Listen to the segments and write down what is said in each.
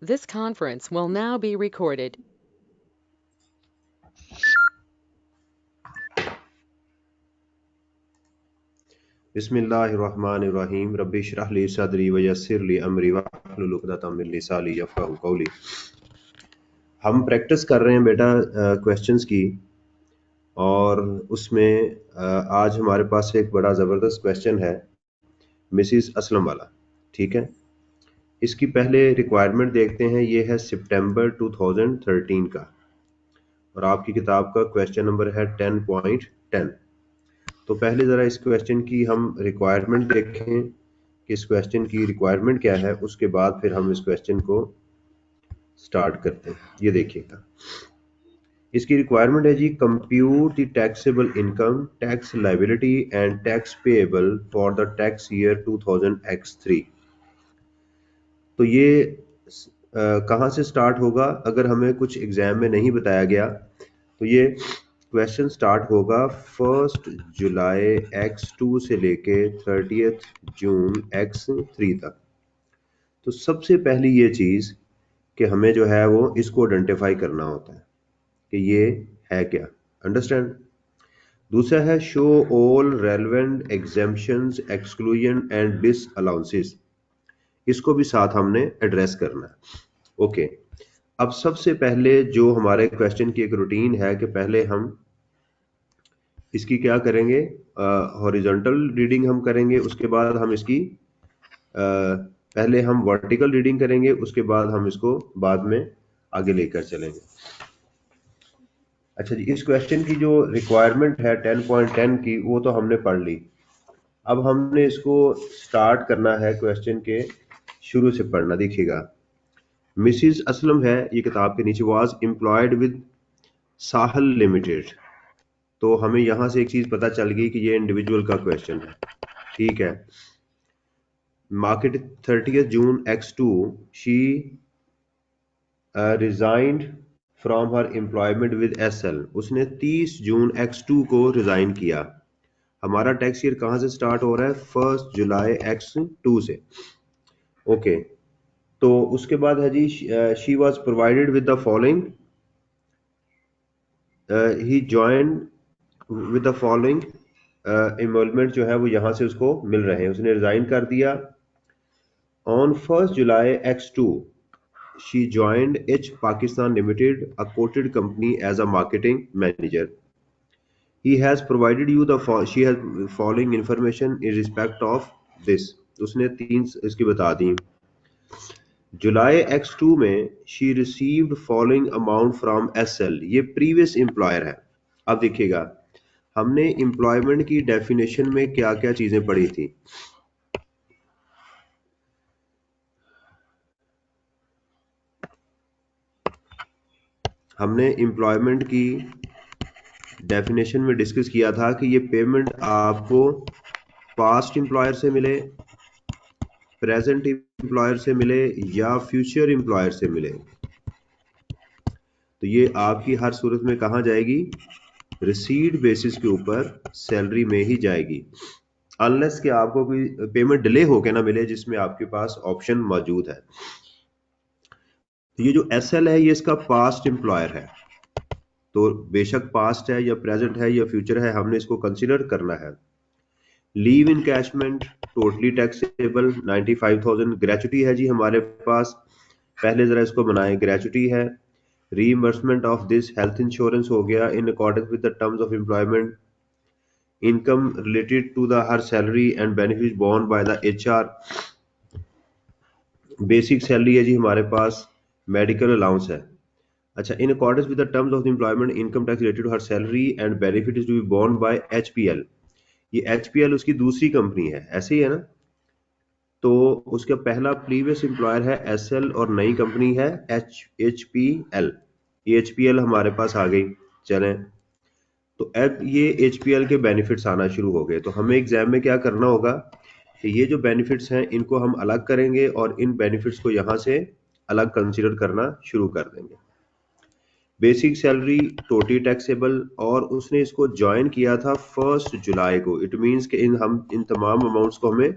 This conference will now be recorded. बिस्मिल्लाहिर्रहमानिर्रहीम rabbi इश्रह ली सदरी व यस्सिर ली अमरी वहलुल उक़दतम मिन लिसानी यफ़क़हू क़ौली। हम प्रैक्टिस कर रहे हैं बेटा क्वेश्चंस की, और उसमें आज हमारे पास एक बड़ा ज़बरदस्त क्वेश्चन है मिसिस असलम वाला। ठीक है, इसकी पहले रिक्वायरमेंट देखते हैं। ये है सितंबर 2013 का, और आपकी किताब का क्वेश्चन नंबर है 10.10। तो पहले ज़रा इस क्वेश्चन की हम रिक्वायरमेंट देखें कि इस क्वेश्चन की रिक्वायरमेंट क्या है, उसके बाद फिर हम इस क्वेश्चन को स्टार्ट करते हैं। ये देखिएगा, इसकी रिक्वायरमेंट है जी, compute the taxable income, tax liability and tax payable for the tax year 2000x3। तो ये कहाँ से स्टार्ट होगा? अगर हमें कुछ एग्जाम में नहीं बताया गया तो ये क्वेश्चन स्टार्ट होगा 1 जुलाई x2 से लेके 30 जून x3 तक। तो सबसे पहली ये चीज़ कि हमें जो है वो इसको आइडेंटिफाई करना होता है कि ये है क्या। अंडरस्टैंड? दूसरा है show all relevant exemptions exclusion and disallowances. इसको भी साथ हमने एड्रेस करना है। ओके, अब सबसे पहले जो हमारे क्वेश्चन की एक रूटीन है कि पहले हम इसकी क्या करेंगे, हॉरिजॉन्टल रीडिंग हम करेंगे, उसके बाद हम इसकी पहले हम वर्टिकल रीडिंग करेंगे, उसके बाद हम इसको बाद में आगे लेकर चलेंगे। अच्छा जी, इस क्वेश्चन की जो रिक्वायरमेंट है 10.10 की, वो तो हमने पढ़ ली। अब हमने इसको स्टार्ट करना है क्वेश्चन के शुरू से पढ़ना। देखिएगा, मिसिस असलम है ये किताब के नीचे, was employed with Sahal limited. तो हमें यहां से एक चीज पता चल गई कि ये इंडिविजुअल का क्वेश्चन है। ठीक है, market 30 June x2 she resigned from her employment with SL. उसने 30 जून x2 को रिजाइन किया। हमारा टैक्स ईयर कहां से स्टार्ट हो रहा है? 1 जुलाई x2 से। ओके, तो उसके बाद है जी, she was provided with the following, he join with the following enrolment जो है वो यहां से उसको मिल रहे हैं। उसने रिजाइन कर दिया। On 1 July x2 she joined H Pakistan Limited, a quoted company, as a marketing manager. He has provided you the she has following information in respect of this. उसने तीन इसकी बता दी। जुलाई x2 में she received following amount from SL। ये previous employer है। अब देखिएगा, हमने एम्प्लॉयमेंट की डेफिनेशन में क्या क्या चीजें पढ़ी थी। हमने एम्प्लॉयमेंट की डेफिनेशन में डिस्कस किया था कि ये पेमेंट आपको पास्ट एम्प्लॉयर से मिले, प्रेजेंट एम्प्लॉयर से मिले, या फ्यूचर एम्प्लॉयर से मिले, तो ये आपकी हर सूरत में कहाँ जाएगी? रिसीड बेसिस के ऊपर सैलरी में ही जाएगी, अनलेस कि आपको कोई पेमेंट डिले होकर ना मिले जिसमें आपके पास ऑप्शन मौजूद है। तो ये जो एसएल है ये इसका पास्ट एम्प्लॉयर है, तो बेशक पास्ट है या प्रेजेंट है या फ्यूचर है, हमने इसको कंसिडर करना है। Leave encashment totally taxable 95,000। Gratuity है जी हमारे पास, पहले जरा इसको बनाएं। ग्रेचुटी है, reimbursement of this health insurance हो गया in accordance with the terms of employment. Income related to the her salary and benefit borne by the HR. Basic salary है जी हमारे पास, मेडिकल अलाउंस है। अच्छा, in accordance with the terms of employment income tax related to her salary and benefit is to be borne by HPL. ये HPL उसकी दूसरी company है, ऐसे ही है ना। तो उसका पहला प्रीवियस एम्प्लॉयर है एसएल और नई कंपनी है एचपीएल। ये एचपीएल हमारे पास आ गई। चलें, तो अब ये एचपीएल के बेनिफिट्स आना शुरू हो गए। तो हमें एग्जाम में क्या करना होगा कि ये जो बेनिफिट्स हैं इनको हम अलग करेंगे और इन बेनिफिट्स को यहाँ से अलग कंसिडर करना शुरू कर देंगे। बेसिक सैलरी टोटली टैक्सेबल, और उसने इसको ज्वाइन किया था 1 जुलाई को। इट मीन्स कि इन तमाम अमाउंट्स को हमें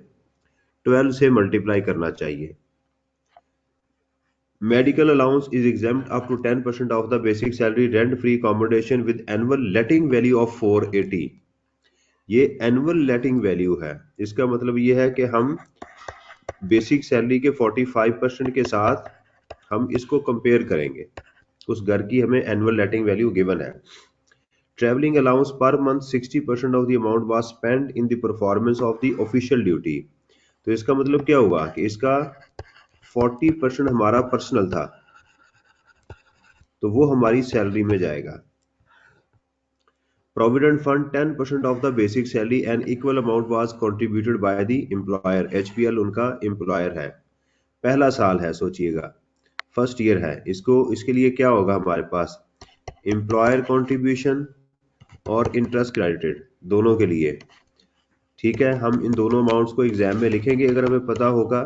12 से मल्टीप्लाई करना चाहिए। Medical allowance is exempt up to 10% of the basic salary, rent free accommodation with annual letting value of 480। ये एनुअल लेटिंग वैल्यू है, इसका मतलब ये है कि हम बेसिक सैलरी के 45% के साथ हम इसको कंपेयर करेंगे। उस घर की हमें एनुअल लेटिंग वैल्यू गिवन है। Travelling allowance per month 60% of the amount was spend in the performance of the official duty. तो इसका मतलब क्या हुआ कि इसका 40% हमारा पर्सनल था, तो वो हमारी सैलरी में जाएगा। Provident fund 10% of the basic salary and equal amount was contributed by the employer. HPL उनका एम्प्लॉयर है, पहला साल है, सोचिएगा फर्स्ट ईयर है। इसको इसके लिए क्या होगा हमारे पास, एम्प्लॉयर कंट्रीब्यूशन और इंटरेस्ट क्रेडिटेड दोनों के लिए। ठीक है, हम इन दोनों अमाउंट्स को एग्जाम में लिखेंगे अगर हमें पता होगा,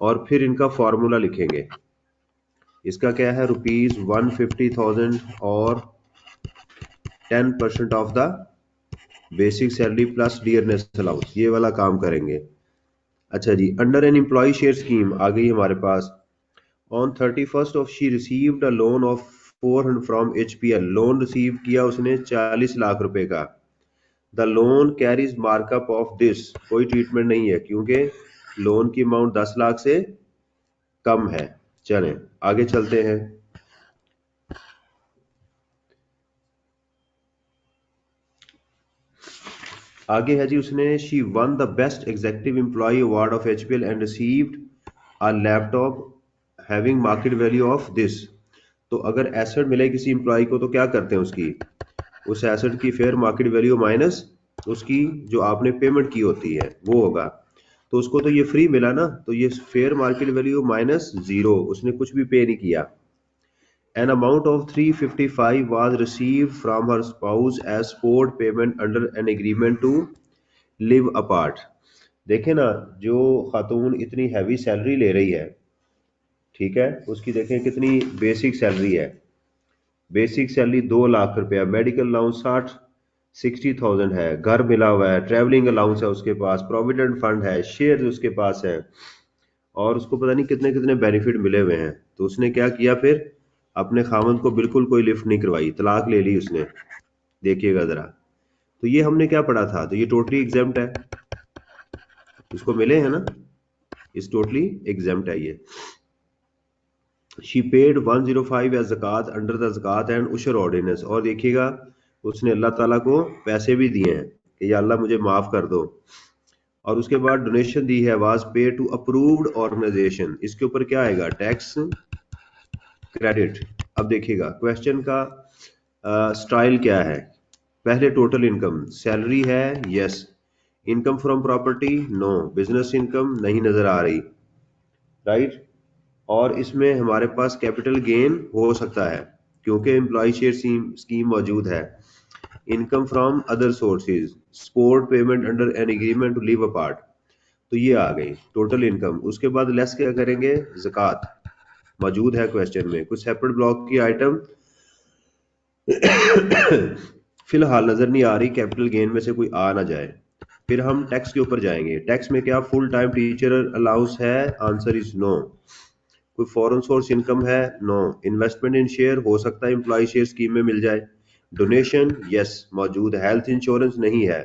और फिर इनका फॉर्मूला लिखेंगे। इसका क्या है, ₹150,000 और 10% of the basic salary plus dearness allowance, ये वाला काम करेंगे। अच्छा जी, under an employ share scheme आ गई हमारे पास। On 31st of she received a loan of 400 from HPL. Loan receive किया उसने 40 लाख रुपए का। The loan carries markup of this, कोई ट्रीटमेंट नहीं है क्योंकि लोन की अमाउंट 10 लाख से कम है। चलें आगे चलते हैं। आगे है जी, उसने she won the best executive employ award of HPL and received a laptop having market value of this. तो अगर एसेट मिले किसी एम्प्लॉय को तो क्या करते हैं, उसकी उस एसेट की फेयर मार्केट वैल्यू माइनस उसकी जो आपने पेमेंट की होती है वो होगा। तो उसको तो ये फ्री मिला ना, तो ये fair market value minus zero, उसने कुछ भी पे नहीं किया। An amount of 355 was received from her spouse as support payment under an agreement to live apart। देखें ना, जो खातून इतनी हैवी सैलरी ले रही है, ठीक है, उसकी देखें कितनी बेसिक सैलरी है। बेसिक सैलरी 2 लाख रुपया, मेडिकल अलाउंस 60,000 है, घर मिला हुआ है, ट्रैवलिंग अलाउंस है उसके पास, प्रोविडेंट फंड है, शेयर उसके पास है, और उसको पता नहीं कितने कितने बेनिफिट मिले हुए हैं। तो उसने क्या किया फिर, अपने खामन को बिल्कुल कोई लिफ्ट नहीं करवाई, तलाक ले ली उसने। देखिएगा जरा, तो ये हमने क्या पढ़ा था, तो ये टोटली एग्जाम्प्ट है, इसको मिले हैं ना, इस टोटली एग्जाम्प्ट है ये। She paid 105 as zakat under the Zakat and Ushr ordinance. और देखिएगा उसने अल्लाह ताला को पैसे भी दिए हैं कि या अल्लाह मुझे माफ कर दो। और उसके बाद डोनेशन दी है, वाज पे टू अप्रूव्ड ऑर्गेनाइजेशन। इसके ऊपर क्या आएगा, टैक्स क्रेडिट। अब देखिएगा क्वेश्चन का स्टाइल क्या है। पहले टोटल इनकम, सैलरी है yes, income from property no, business income नहीं नजर आ रही, राइट। और इसमें हमारे पास कैपिटल गेन हो सकता है क्योंकि एम्प्लॉय शेयर स्कीम मौजूद है। Income from other sources, support payment under an agreement to live apart, तो ये आ गई टोटल इनकम। उसके बाद लेस क्या करेंगे, ज़कात मौजूद है क्वेश्चन में। कुछ सेपरेट ब्लॉक की आइटम फिलहाल नजर नहीं आ रही, कैपिटल गेन में से कोई आ ना जाए। फिर हम टैक्स के ऊपर जाएंगे। टैक्स में क्या, फुल टाइम टीचर अलाउंस है, आंसर इज नो। कोई फॉरेन सोर्स इनकम है, नो। इन्वेस्टमेंट इन शेयर हो सकता है एम्प्लॉय शेयर स्कीम में मिल जाए। डोनेशन यस मौजूद है, हेल्थ इंश्योरेंस नहीं है।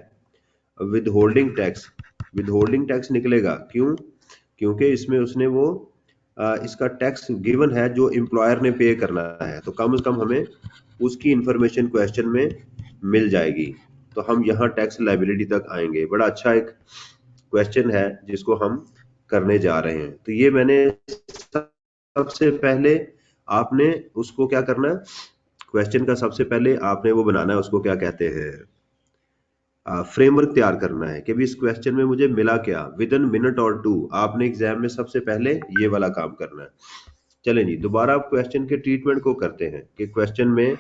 With holding tax, with holding tax निकलेगा, क्यों, क्योंकि इसमें उसने वो इसका टैक्स गिवन है जो एम्प्लॉयर ने पे करना है, तो कम से कम हमें उसकी इंफॉर्मेशन क्वेश्चन में मिल जाएगी। तो हम यहाँ टैक्स लाइबिलिटी तक आएंगे। बड़ा अच्छा एक क्वेश्चन है जिसको हम करने जा रहे हैं। तो ये मैंने सबसे पहले आपने उसको क्या करना है, क्वेश्चन का सबसे पहले आपने वो बनाना है, उसको क्या कहते हैं, फ्रेमवर्क तैयार करना है कि भी इस क्वेश्चन में मुझे मिला क्या, विद इन मिनट और टू आपने एग्जाम में सबसे पहले ये वाला काम करना है। चलें जी, दोबारा आप क्वेश्चन के ट्रीटमेंट को करते हैं कि क्वेश्चन में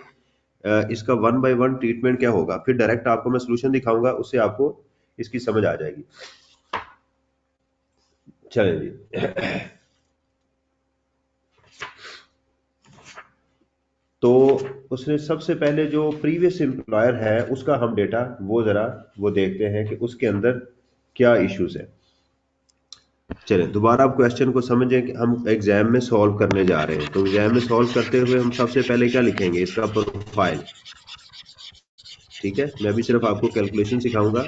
इसका 1 बाय 1 ट्रीटमेंट क्या होगा, फिर डायरेक्ट आपको मैं सोल्यूशन दिखाऊंगा, उससे आपको इसकी समझ आ जाएगी। चलें जी, तो उसने सबसे पहले जो प्रीवियस एम्प्लॉयर है उसका हम डेटा वो जरा वो देखते हैं कि उसके अंदर क्या इश्यूज है। चलें दोबारा आप क्वेश्चन को समझें कि हम एग्जाम में सॉल्व करने जा रहे हैं। तो एग्जाम में सॉल्व करते हुए हम सबसे पहले क्या लिखेंगे, इसका प्रोफाइल। ठीक है, मैं भी सिर्फ आपको कैलकुलेशन सिखाऊंगा।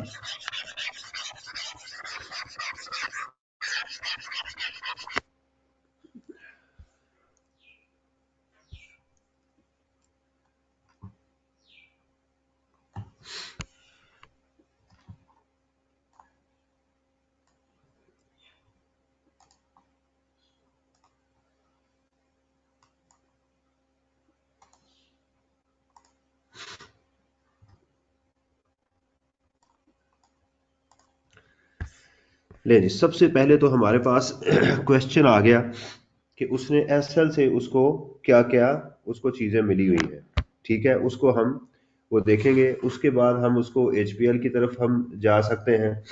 ले जी, सबसे पहले तो हमारे पास क्वेश्चन आ गया कि उसने एसएल से उसको क्या क्या उसको चीजें मिली हुई हैं। ठीक है, उसको हम वो देखेंगे। उसके बाद हम उसको एचपीएल की तरफ हम जा सकते हैं,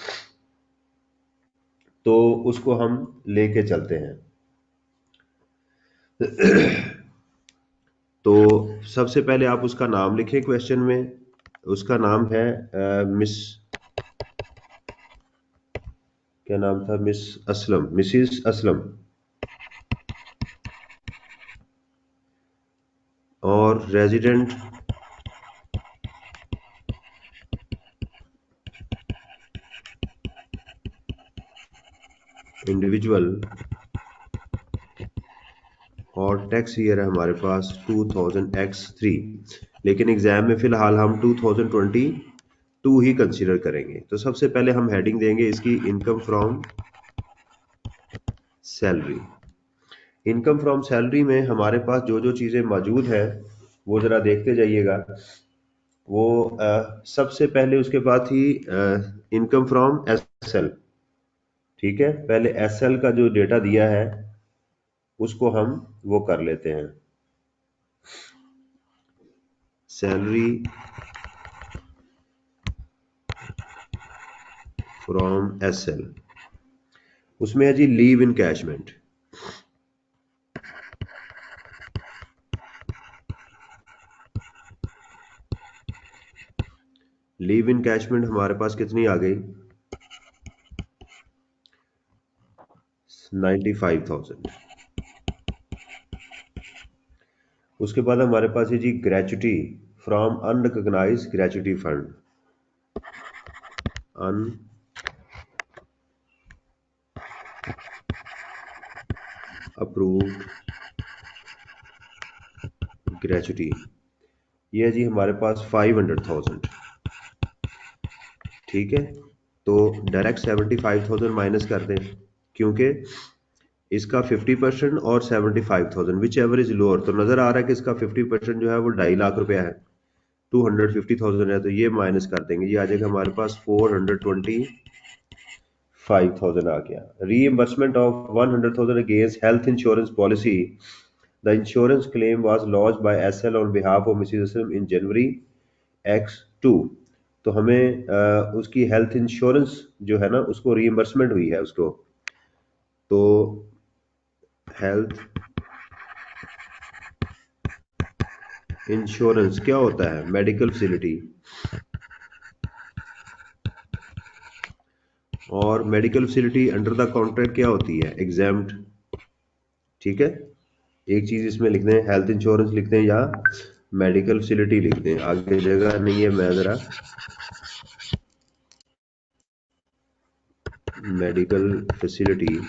तो उसको हम लेके चलते हैं। तो सबसे पहले आप उसका नाम लिखें क्वेश्चन में। उसका नाम है मिस, क्या नाम था, मिस असलम, मिसिस असलम। और रेजिडेंट इंडिविजुअल, और टैक्स ईयर है हमारे पास 2000x3। लेकिन एग्जाम में फिलहाल हम 2022 ही कंसीडर करेंगे। तो सबसे पहले हम हेडिंग देंगे इसकी income from salary. Income from salary में हमारे पास जो जो चीजें मौजूद है वो जरा देखते जाइएगा। वो सबसे पहले उसके बाद ही इनकम फ्रॉम एसएल। ठीक है, पहले एसएल का जो डेटा दिया है उसको हम वो कर लेते हैं। सैलरी फ्रॉम एसएल, उसमें है जी लीव इनकैशमेंट। लीव इनकैशमेंट हमारे पास कितनी आ गई, 95,000। उसके बाद हमारे पास है जी gratuity from unrecognised gratuity fund, unapproved gratuity. ये है जी हमारे पास 500,000। ठीक है, तो डायरेक्ट 75,000 माइनस कर दें, क्योंकि इसका 50% और 75,000 विच एवर इज लोअर। तो नजर आ रहा है कि इसका 50% जो है वो 2.5 लाख रुपया है, 250,000 है, तो ये माइनस कर देंगे। ये आ जाएगा हमारे पास 425,000 आ गया। Reimbursement of 100,000 against health insurance policy. The insurance claim was launched by SL on behalf of Mrs Aslam in January X2। तो हमें उसकी हेल्थ इंश्योरेंस जो है ना उसको रीइंबर्समेंट हुई है उसको। तो हेल्थ इंश्योरेंस क्या होता है, मेडिकल फैसिलिटी। और medical facility under the contract क्या होती है, एग्जाम्ड। ठीक है, एक चीज इसमें लिख दें, हेल्थ इंश्योरेंस लिख दें या मेडिकल फैसिलिटी लिख दें, आगे जगह नहीं है। मैं जरा मेडिकल फैसिलिटी,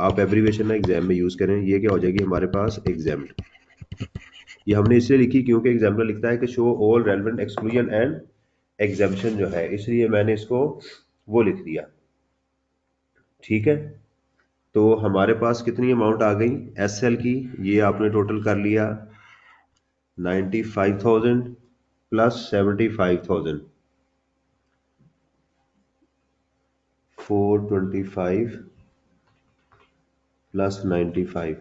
आप एब्रीविएशन ना एग्जाम में यूज करें। ये क्या हो जाएगी हमारे पास, एग्जाम्ड। ये हमने इसलिए लिखी क्योंकि एग्जाम्पल लिखता है कि show all relevant exclusion and exemption जो है, इसलिए मैंने इसको वो लिख दिया। ठीक है, तो हमारे पास कितनी अमाउंट आ गई एसएल की, ये आपने टोटल कर लिया 95,000 प्लस 75,000, 425 प्लस 95,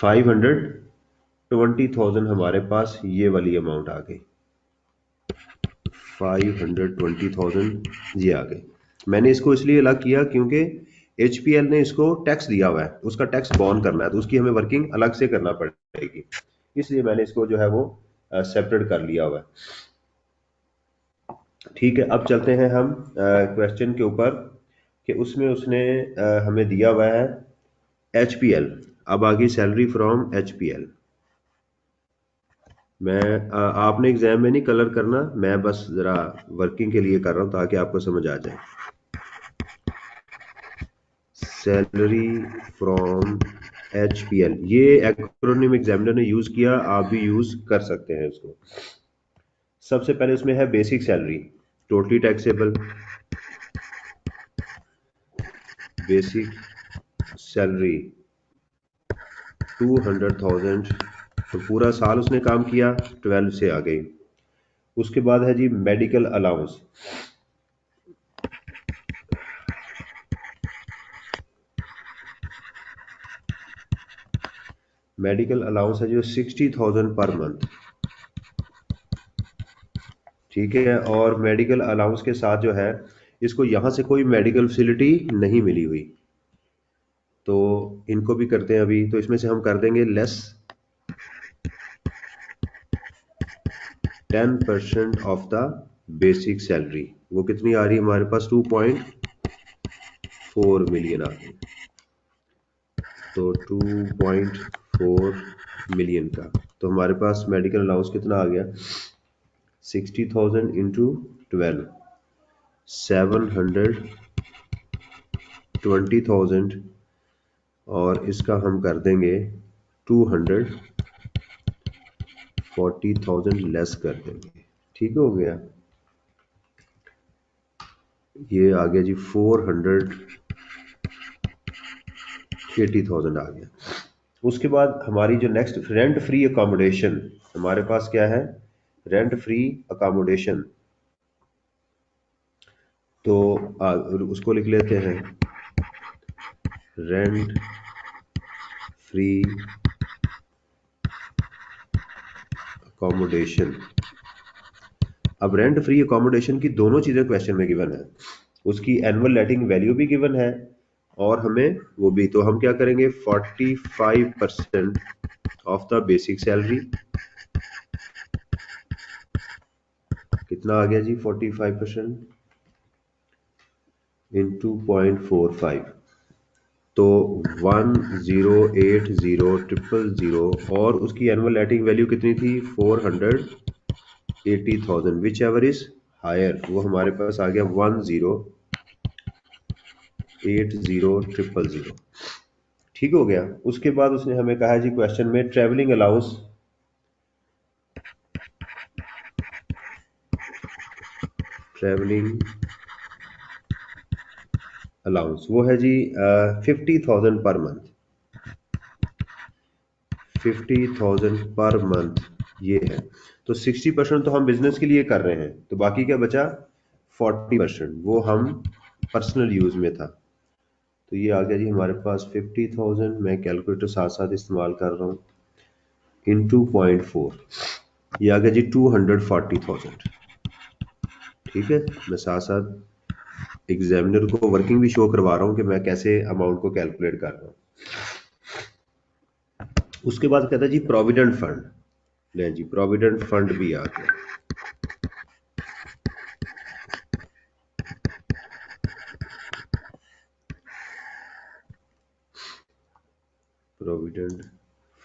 520,000 हमारे पास ये वाली अमाउंट आ गई। 520,000 ये आ गई। मैंने इसको इसलिए अलग किया क्योंकि एचपीएल ने इसको टैक्स दिया हुआ है, उसका टैक्स बॉर्न करना है, तो उसकी हमें वर्किंग अलग से करना पड़ेगी। इसलिए मैंने इसको जो है वो सेपरेट कर लिया हुआ है। ठीक है, अब चलते हैं हम क्वेश्चन के ऊपर। कि उसमें उसने हमें दिया हुआ है HPL। अब आ गई सैलरी फ्रॉम HPL। आपने एग्जाम में नहीं कलर करना, मैं बस जरा वर्किंग के लिए कर रहा हूं ताकि आपको समझ आ जाए। सैलरी फ्रॉम HPL, ये एक्रोनिम एग्जामिनर ने यूज किया, आप भी यूज कर सकते हैं इसको। सबसे पहले उसमें है basic salary, totally taxable basic salary 200,000, तो पूरा साल उसने काम किया, 12 से आ गई। उसके बाद है जी मेडिकल अलाउंस। मेडिकल अलाउंस है जो 60,000 पर मंथ, ठीक है। और मेडिकल अलाउंस के साथ जो है, इसको यहां से कोई मेडिकल फैसिलिटी नहीं मिली हुई, तो इनको भी करते हैं अभी। तो इसमें से हम कर देंगे less 10% of the basic salary. वो कितनी आ रही है हमारे पास? 2.4 मिलियन आ गई। तो 2.4 मिलियन का, तो हमारे पास मेडिकल अलाउंस कितना आ गया? 60,000 इंटू 12, 720,000, और इसका हम कर देंगे 240,000 लेस कर देंगे। ठीक हो गया, ये आ गया जी 480,000 आ गया। उसके बाद हमारी जो नेक्स्ट रेंट फ्री अकोमोडेशन, हमारे पास क्या है? Rent free accommodation. तो उसको लिख लेते हैं रेंट फ्री अकोमोडेशन। अब रेंट फ्री अकोमोडेशन की दोनों चीजें क्वेश्चन में गिवन है, उसकी एनुअल लेटिंग वैल्यू भी गिवन है और हमें वो भी। तो हम क्या करेंगे? 45% ऑफ द बेसिक सैलरी, कितना आ गया जी? 45% इंटू 0.45, तो 1080000, और उसकी एनुअल लेटिंग वैल्यू कितनी थी? 480,000, विच एवर इज हायर, वो हमारे पास आ गया 1080000। ठीक हो गया। उसके बाद उसने हमें कहा जी क्वेश्चन में ट्रेवलिंग अलाउंस, ट्रेवलिंग अलाउंस वो है जी 50,000 पर मंथ, 50,000 पर मंथ ये है। तो 60% तो हम बिजनेस के लिए कर रहे हैं, तो बाकी क्या बचा? 40%, वो हम पर्सनल यूज में था। तो ये आ गया जी हमारे पास 50,000, मैं कैलकुलेटर साथ साथ इस्तेमाल कर रहा हूँ, इंटू 0.4, ये आ गया जी 240,000। ठीक है, मैं साथ साथ एग्जामिनर को वर्किंग भी शो करवा रहा हूँ कि मैं कैसे अमाउंट को कैलकुलेट कर रहा हूँ। उसके बाद कहता है जी प्रोविडेंट फंड, ले जी प्रोविडेंट फंड भी आ गया। प्रोविडेंट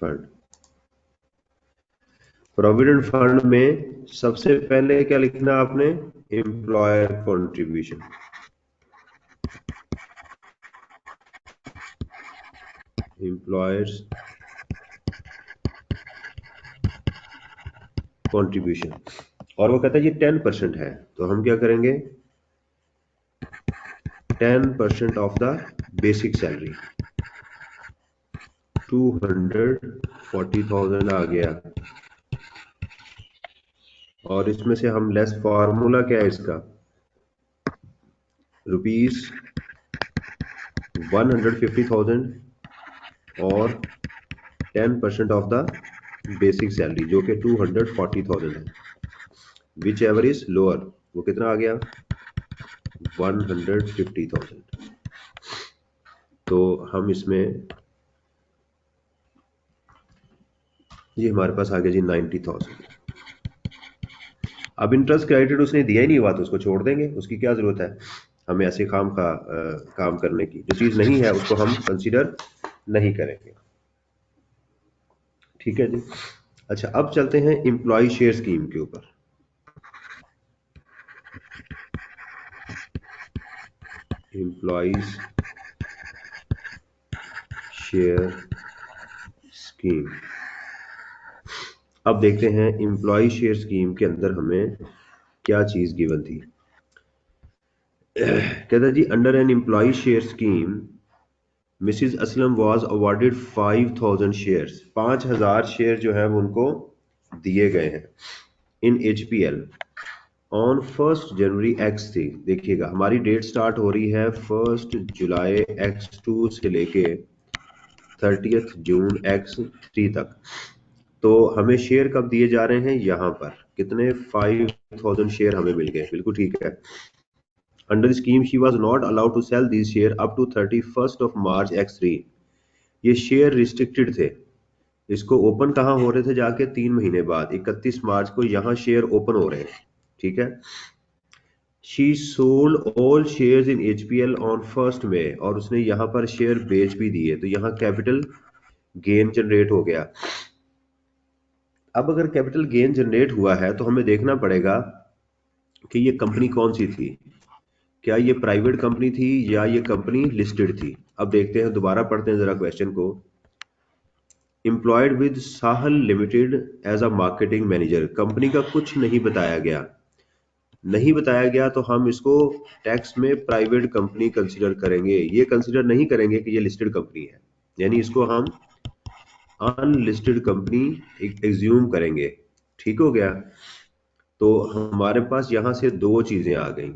फंड, प्रोविडेंट फंड में सबसे पहले क्या लिखना आपने? Employer contribution. एम्प्लॉयर्स कंट्रीब्यूशन, और वो कहता है ये 10% है, तो हम क्या करेंगे? 10% ऑफ द बेसिक सैलरी, 240,000 आ गया। और इसमें से हम लेस, फार्मूला क्या है इसका? ₹150,000 और 10% ऑफ द बेसिक सैलरी जो कि 240,000 है, विच एवर इज लोअर, वो कितना आ गया? 150,000। तो हम इसमें, ये हमारे पास आ गया जी 90,000। अब इंटरेस्ट क्रेडिट उसने दिया ही नहीं हुआ तो उसको छोड़ देंगे, उसकी क्या जरूरत है। हमें ऐसे काम करने की। जो चीज नहीं है उसको हम कंसीडर नहीं करेंगे। ठीक है जी। अच्छा, अब चलते हैं एम्प्लॉय शेयर स्कीम के ऊपर। Employees share scheme. अब देखते हैं एम्प्लॉय शेयर स्कीम के अंदर हमें क्या चीज गिवन थी। कहता जी, under an employ share scheme Mrs Aslam was awarded 5000 shares. 5000 share जो है वो उनको दिए गए हैं इन एचपीएल ऑन 1 जनवरी X3। देखिएगा हमारी डेट स्टार्ट हो रही है 1 जुलाई X2 से लेके 30 जून X3 तक। तो हमें शेयर कब दिए जा रहे हैं, यहाँ पर कितने 5000 शेयर हमें मिल गए। बिल्कुल ठीक है। Under scheme she was not allowed to sell this share up to 31 March X3। ये शेयर रिस्ट्रिक्टेड थे। इसको ओपन कहाँ हो रहे थे, जाके 3 महीने बाद 31 मार्च को यहाँ शेयर ओपन हो रहे हैं। ठीक है। She sold all shares in HPL on 1 मई, और उसने यहाँ पर शेयर बेच भी दिए। तो यहाँ कैपिटल गेन जनरेट हो गया। अब अगर कैपिटल गेन जनरेट हुआ है तो हमें देखना पड़ेगा कि ये कंपनी कौन सी थी। क्या ये प्राइवेट कंपनी थी या ये कंपनी लिस्टेड थी। अब देखते हैं, दोबारा पढ़ते हैं जरा क्वेश्चन को। Employed with Sahal limited as a marketing manager. Company का कुछ नहीं बताया गया। नहीं बताया गया तो हम इसको टैक्स में प्राइवेट कंपनी कंसीडर करेंगे। ये कंसीडर नहीं करेंगे कि ये लिस्टेड कंपनी है, यानी इसको हम अनलिस्टेड कंपनी एग्ज्यूम करेंगे। ठीक हो गया। तो हमारे पास यहां से दो चीजें आ गई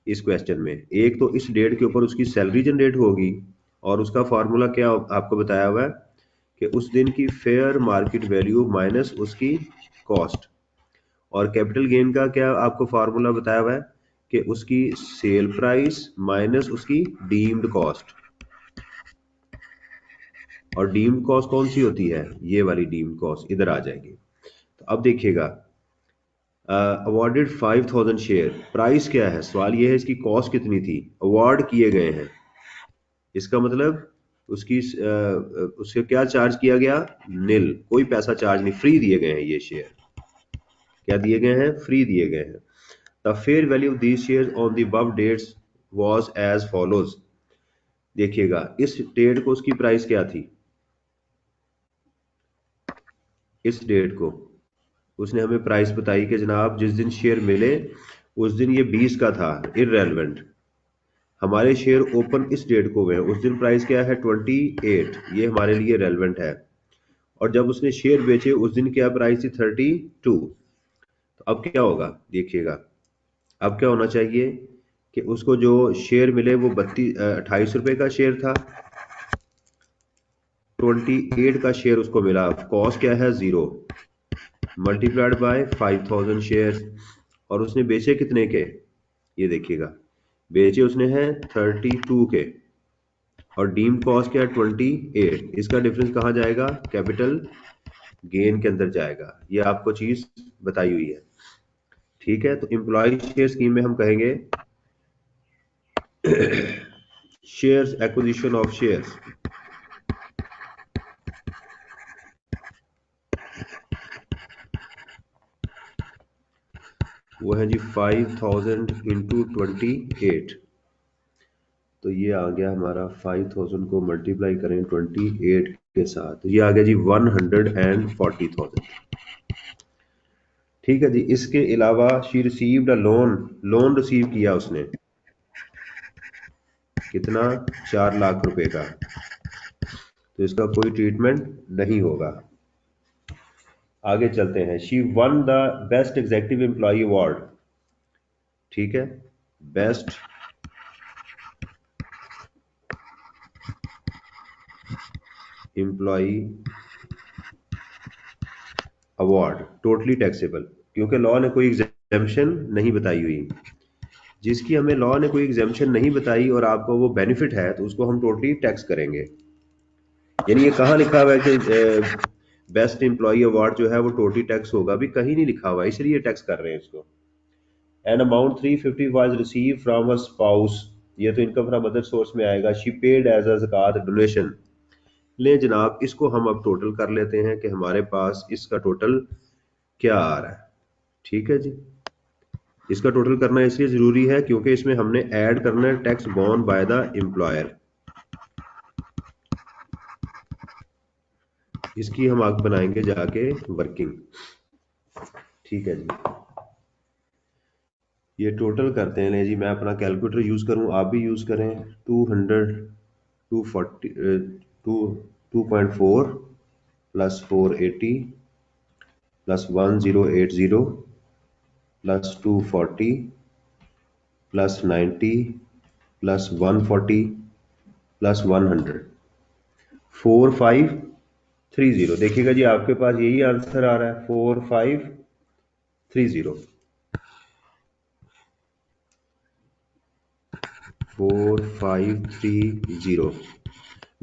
इस क्वेश्चन में। एक तो इस डेट के ऊपर उसकी सैलरी जनरेट होगी, और उसका फॉर्मूला क्या आपको बताया हुआ है कि उस दिन की फेयर मार्केट वैल्यू माइनस उसकी कॉस्ट। और कैपिटल गेन का क्या आपको फार्मूला बताया हुआ है कि उसकी सेल प्राइस माइनस उसकी डीम्ड कॉस्ट। और डीम्ड कॉस्ट कौन सी होती है, ये वाली डीम्ड कॉस्ट इधर आ जाएगी। तो अब देखिएगा, अवार्डेड 5000 शेयर, प्राइस क्या है, सवाल ये है इसकी कॉस्ट कितनी थी। अवार्ड किए गए हैं, इसका मतलब उससे क्या चार्ज किया गया, नील, कोई पैसा चार्ज नहीं, फ्री दिए गए हैं ये शेयर। क्या दिए गए हैं, फ्री दिए गए हैं। The fair value of these shares on the above dates was as follows। देखिएगा इस डेट को उसकी प्राइस क्या थी, इस डेट को उसने हमें प्राइस बताई कि जनाब जिस दिन शेयर मिले उस दिन ये 20 का था, इररेलेवेंट। हमारे शेयर ओपन इस डेट को हुए हैं, उस दिन प्राइस क्या है 28, ये हमारे लिए रेलेवेंट है। और जब उसने शेयर बेचे उस दिन क्या प्राइस थी 32। तो अब क्या होगा देखिएगा, अब क्या होना चाहिए कि उसको जो शेयर मिले वो 28 रुपए का शेयर था, 28 का शेयर उसको मिला। कॉस्ट क्या है 0, मल्टीप्लाइड बाय 5000 शेयर। और उसने बेचे कितने के, ये देखिएगा बेचे उसने हैं 32 के, और डीम कॉस्ट क्या है 28। इसका डिफरेंस कहाँ जाएगा, कैपिटल गेन के अंदर जाएगा। ये आपको चीज बताई हुई है। ठीक है। तो एम्प्लॉय शेयर स्कीम में हम कहेंगे शेयर्स, एक्विजिशन ऑफ शेयर्स, वो है जी 5000 इंटू 28। तो ये आ गया हमारा 5000 को मल्टीप्लाई करें 28 के साथ, तो ये आ गया जी 140,000। ठीक है जी। इसके अलावा she received a loan, loan receive किया उसने कितना, 4 लाख रुपए का। तो इसका कोई ट्रीटमेंट नहीं होगा। आगे चलते हैं। She won the best executive employ award. ठीक है, best employ award, totally taxable, क्योंकि लॉ ने कोई एग्जेम्पशन नहीं बताई हुई। जिसकी हमें लॉ ने कोई एग्जेम्पशन नहीं बताई और आपको वो बेनिफिट है तो उसको हम टोटली टैक्स करेंगे। यानी ये कहाँ लिखा हुआ है कि बेस्ट एम्प्लॉय अवार्ड जो है वो टोटली टैक्स होगा, भी कहीं नहीं लिखा हुआ, इसलिए टैक्स कर रहे हैं इसको। An amount 350 was receive from a spouse, ये तो इनकम फ्रॉम अदर सोर्स में आएगा। शी पेड एज अ ज़कात डोनेशन। ले जनाब, इसको हम अब टोटल कर लेते हैं कि हमारे पास इसका टोटल क्या आ रहा है। ठीक है जी, इसका टोटल करना इसलिए जरूरी है क्योंकि इसमें हमने ऐड करना है tax born bye the employer. इसकी हम आगे बनाएंगे जाके वर्किंग। ठीक है जी, ये टोटल करते हैं। ले जी, मैं अपना कैलकुलेटर यूज करूं, आप भी यूज करें। 200 240 2.4 plus 480 plus 1080 plus 240 plus 90 plus 140 plus 100 4530। देखिएगा जी, आपके पास यही आंसर आ रहा है 4530 4530।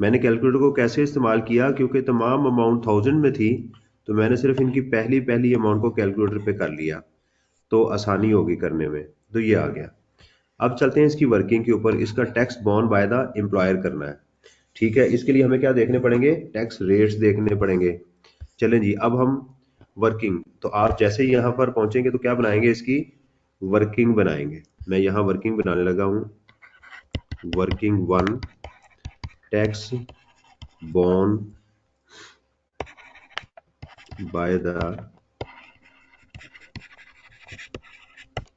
मैंने कैलकुलेटर को कैसे इस्तेमाल किया, क्योंकि तमाम अमाउंट 1000 में थी, तो मैंने सिर्फ इनकी पहली पहली अमाउंट को कैलकुलेटर पे कर लिया, तो आसानी होगी करने में। तो ये आ गया। अब चलते हैं इसकी वर्किंग के ऊपर। इसका tax born bye the employer करना है। ठीक है, इसके लिए हमें क्या देखने पड़ेंगे, टैक्स रेट्स देखने पड़ेंगे। चलें जी, अब हम वर्किंग, तो आप जैसे ही यहाँ पर पहुंचेंगे तो क्या बनाएंगे, इसकी वर्किंग बनाएंगे। मैं यहाँ वर्किंग बनाने लगा हूँ। Working 1, tax born bye the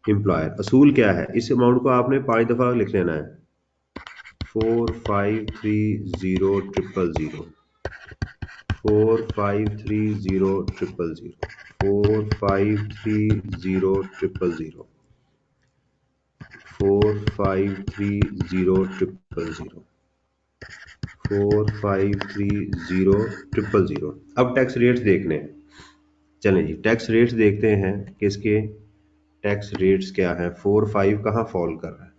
employer. असूल क्या है, इस अमाउंट को आपने 5 दफा लिख लेना है। 4530 4530 4530 4530 4530 अब टैक्स रेट्स देखने हैं। चलें जी, टैक्स रेट्स देखते हैं कि इसके टैक्स रेट्स क्या है। 45 कहाँ फॉल कर रहा है।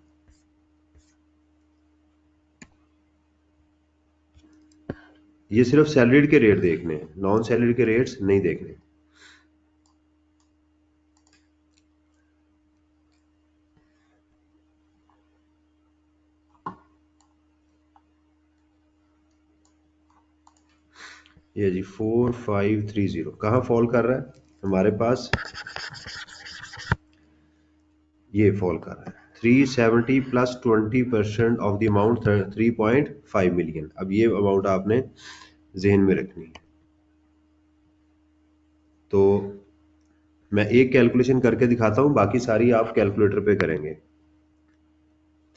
ये सिर्फ सैलरीड के रेट देखने हैं, नॉन सैलरीड के रेट्स नहीं देखने। ये जी 4530 कहाँ फॉल कर रहा है हमारे पास, ये फॉल कर रहा है 370 plus 20% of the amount 3.5 million. अब ये अमाउंट आपने जहन में रखनी है। तो मैं एक कैलकुलेशन करके दिखाता हूं, बाकी सारी आप कैलकुलेटर पे करेंगे।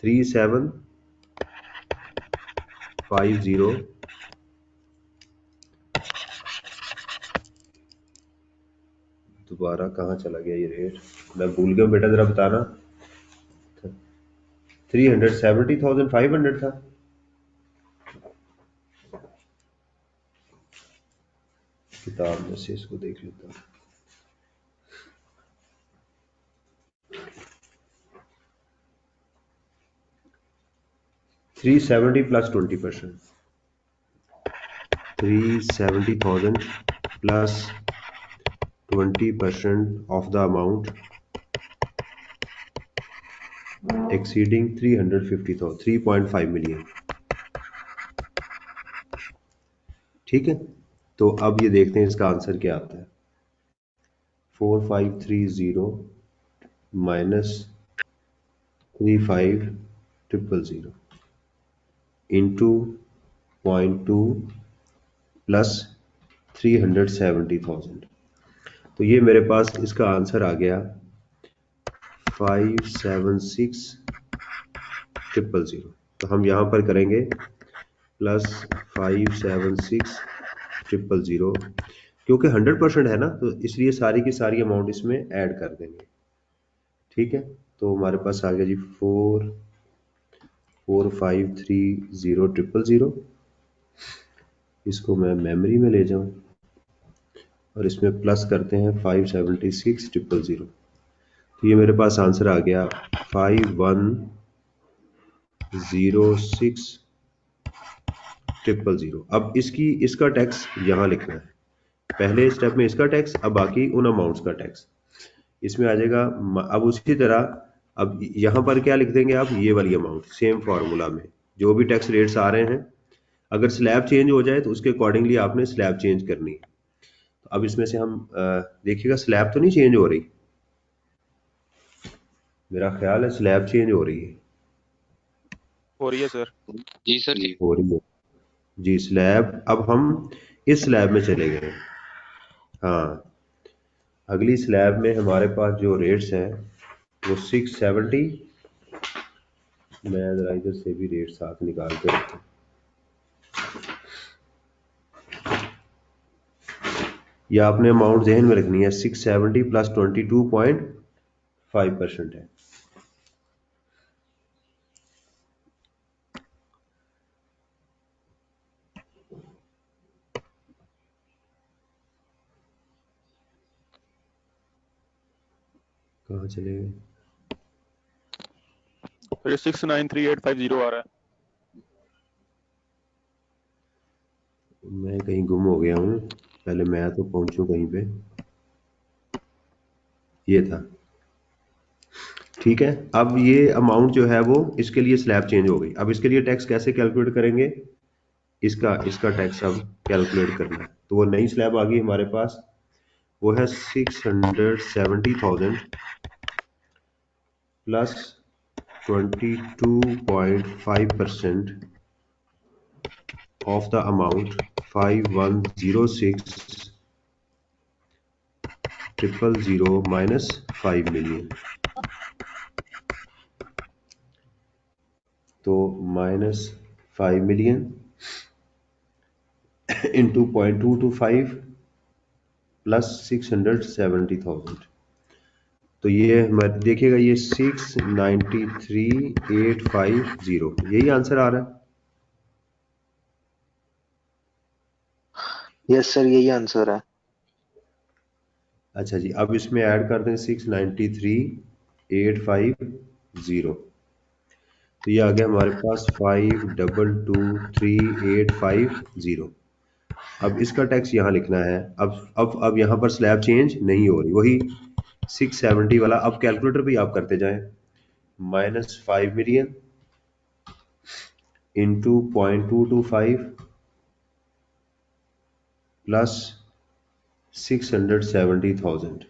3750, दोबारा कहाँ चला गया ये रेट, मैं भूल गया बेटा, जरा बताना। 370,500 था। किताब में से इसको देख लेता हूँ। 370 plus 20%, 370,000 plus 20% of the amount exceeding 350,000 3.5 million. ठीक है, तो अब ये देखते हैं इसका आंसर क्या आता है। 4530 माइनस 3500 इंटू 0.2 प्लस 370,000। तो ये मेरे पास इसका आंसर आ गया 576,000। तो हम यहाँ पर करेंगे प्लस 576,000, क्योंकि 100% है ना, तो इसलिए सारी की सारी अमाउंट इसमें ऐड कर देंगे। ठीक है, तो हमारे पास आ गया जी 4530,000। इसको मैं मेमोरी में ले जाऊं और इसमें प्लस करते हैं 576,000। तो ये मेरे पास आंसर आ गया 5106,000। अब इसका टैक्स यहाँ लिखना है। पहले स्टेप में इसका टैक्स, अब बाकी उन अमाउंट्स का टैक्स। इसमें आ जाएगा अब उसी तरह अब यहाँ पर क्या लिख देंगे आप, ये वाली अमाउंट सेम फार्मूला में जो भी टैक्स रेट्स आ रहे हैं, अगर स्लैब चेंज हो जाए तो उसके अकॉर्डिंगली आपने स्लैब चेंज करनी है। तो अब इसमें से हम देखिएगा स्लैब तो नहीं चेंज हो रही, मेरा ख्याल है स्लैब चेंज हो रही है। हो रही है सर। जी सर जी। हो रही है जी स्लैब। अब हम इस स्लैब में चले गए। हाँ, अगली स्लैब में हमारे पास जो रेट्स हैं वो 670। मैं जरा इधर से भी रेट साथ निकाल के रखता हूँ। या आपने अमाउंट जहन में रखनी है, 670 प्लस 22.5% है। कहाँ चले गए? ये 693850 आ रहा है। मैं कहीं गुम हो गया हूँ, पहले मैं तो पहुंचूं कहीं पे। ये था, ठीक है। अब ये अमाउंट जो है वो इसके लिए स्लैब चेंज हो गई। अब इसके लिए टैक्स कैसे कैलकुलेट करेंगे, इसका टैक्स अब कैलकुलेट करना है। तो वो नई स्लैब आ गई हमारे पास, वो है 670,000 plus 22.5% of the amount 5106,000 minus 5 million। तो -5 million into 0.225 प्लस 670,000। तो ये देखिएगा ये 693,850 यही आंसर आ रहा है। यस सर, यही आंसर है। अच्छा जी, अब इसमें ऐड कर दें 693,850। तो ये आ गया हमारे पास 522,3,850। अब इसका टैक्स यहाँ लिखना है। अब यहाँ पर स्लैब चेंज नहीं हो रही, वही 670 वाला। अब कैलकुलेटर भी आप करते जाएं, -5 मिलियन इंटू 0.225 प्लस 670,000।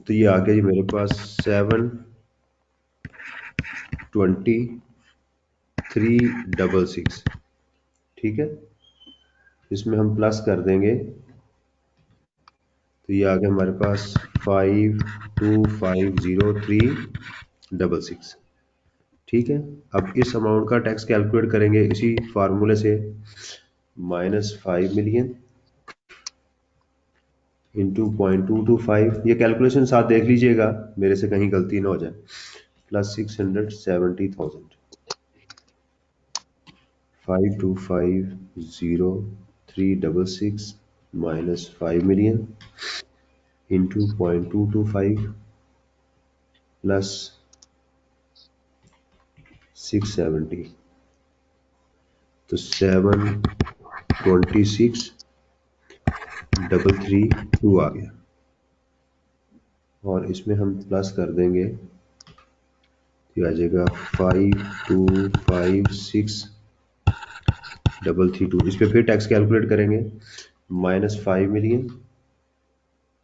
तो ये आ गया जी मेरे पास 723,666। ठीक है, इसमें हम प्लस कर देंगे तो ये आ गया हमारे पास 5250366। ठीक है, अब इस अमाउंट का टैक्स कैलकुलेट करेंगे इसी फार्मूले से, -5 मिलियन इंटू 0.225। ये कैलकुलेशन साथ देख लीजिएगा मेरे से कहीं गलती ना हो जाए, plus 670,000। 5250366 minus 5 million into 0.225 plus 670। तो 726,332 आ गया। और इसमें हम प्लस कर देंगे तो आ जाएगा 525,632। इस पे फिर टैक्स कैलकुलेट करेंगे, -5 मिलियन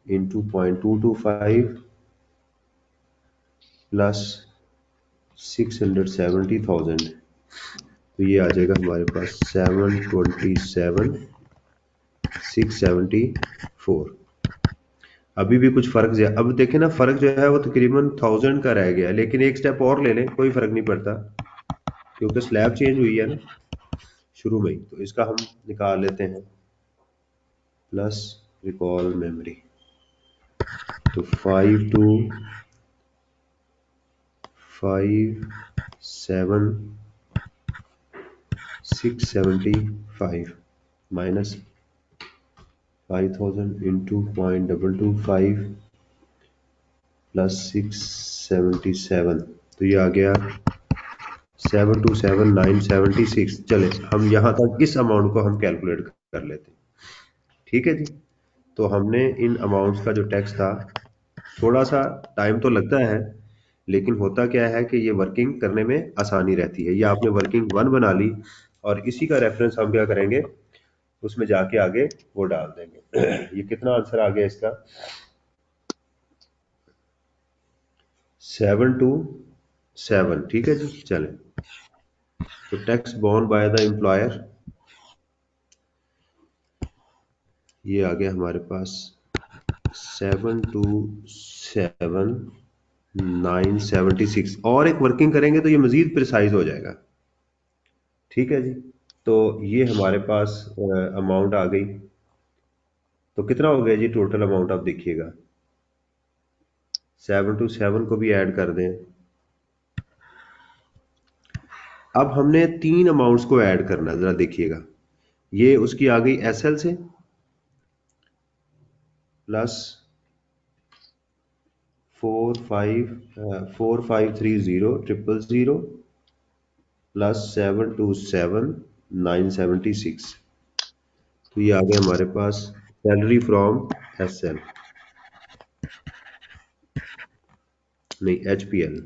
इंटू 0.225 प्लस 670,000। तो ये आ जाएगा हमारे पास 727,674। अभी भी कुछ फर्क है। अब देखें ना, फर्क जो है वो तकरीबन 1000 का रह गया, लेकिन एक स्टेप और ले लें कोई फर्क नहीं पड़ता क्योंकि स्लैब चेंज हुई है ना शुरू में ही। तो इसका हम निकाल लेते हैं, प्लस रिकॉल मेमोरी। तो 525,765 माइनस 5,000 इंटू 0.225 प्लस 677। तो ये आ गया 727,976। चले हम यहाँ तक इस अमाउंट को हम कैलकुलेट कर लेते हैं। ठीक है जी, तो हमने इन अमाउंट्स का जो टैक्स था, थोड़ा सा टाइम तो लगता है, लेकिन होता क्या है कि ये वर्किंग करने में आसानी रहती है। ये आपने वर्किंग 1 बना ली और इसी का रेफरेंस हम क्या करेंगे, उसमें जाके आगे वो डाल देंगे। ये कितना आंसर आ गया इसका, 727। ठीक है जी, चलें। तो tax borne by the employer, ये आ गया हमारे पास 727,976। और एक वर्किंग करेंगे तो ये मजीद प्रिसाइज हो जाएगा। ठीक है जी, तो ये हमारे पास अमाउंट आ गई। तो कितना हो गया जी टोटल अमाउंट, आप देखिएगा 727 को भी ऐड कर दें। अब हमने 3 अमाउंट्स को ऐड करना है, जरा देखिएगा। ये उसकी आ गई एसएल से प्लस 4530,000 प्लस 727,976। तो ये आ गया हमारे पास सैलरी फ्रॉम एसएल, नहीं एचपीएल।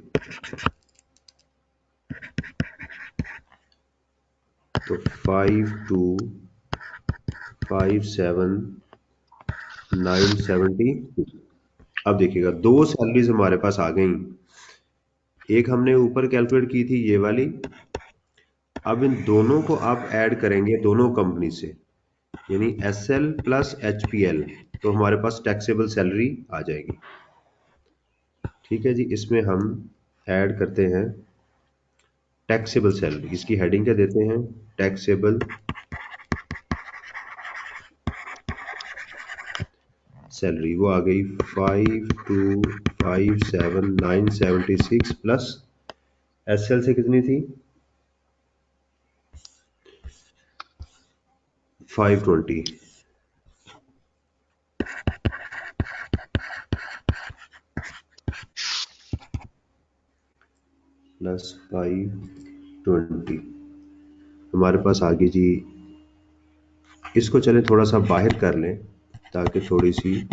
तो 5257,970। अब देखिएगा 2 सैलरीज हमारे पास आ गई। एक हमने ऊपर कैलकुलेट की थी ये वाली, अब इन दोनों को आप ऐड करेंगे दोनों कंपनी से, यानी एसएल प्लस एचपीएल, तो हमारे पास टैक्सेबल सैलरी आ जाएगी। ठीक है जी, इसमें हम ऐड करते हैं टैक्सेबल सैलरी। इसकी हेडिंग क्या देते हैं, टैक्सेबल सैलरी। वो आ गई 5257,976 प्लस एसएल से कितनी थी 520, प्लस 520 हमारे पास आ गई जी। इसको चले थोड़ा सा बाहर कर लें ताकि थोड़ी सी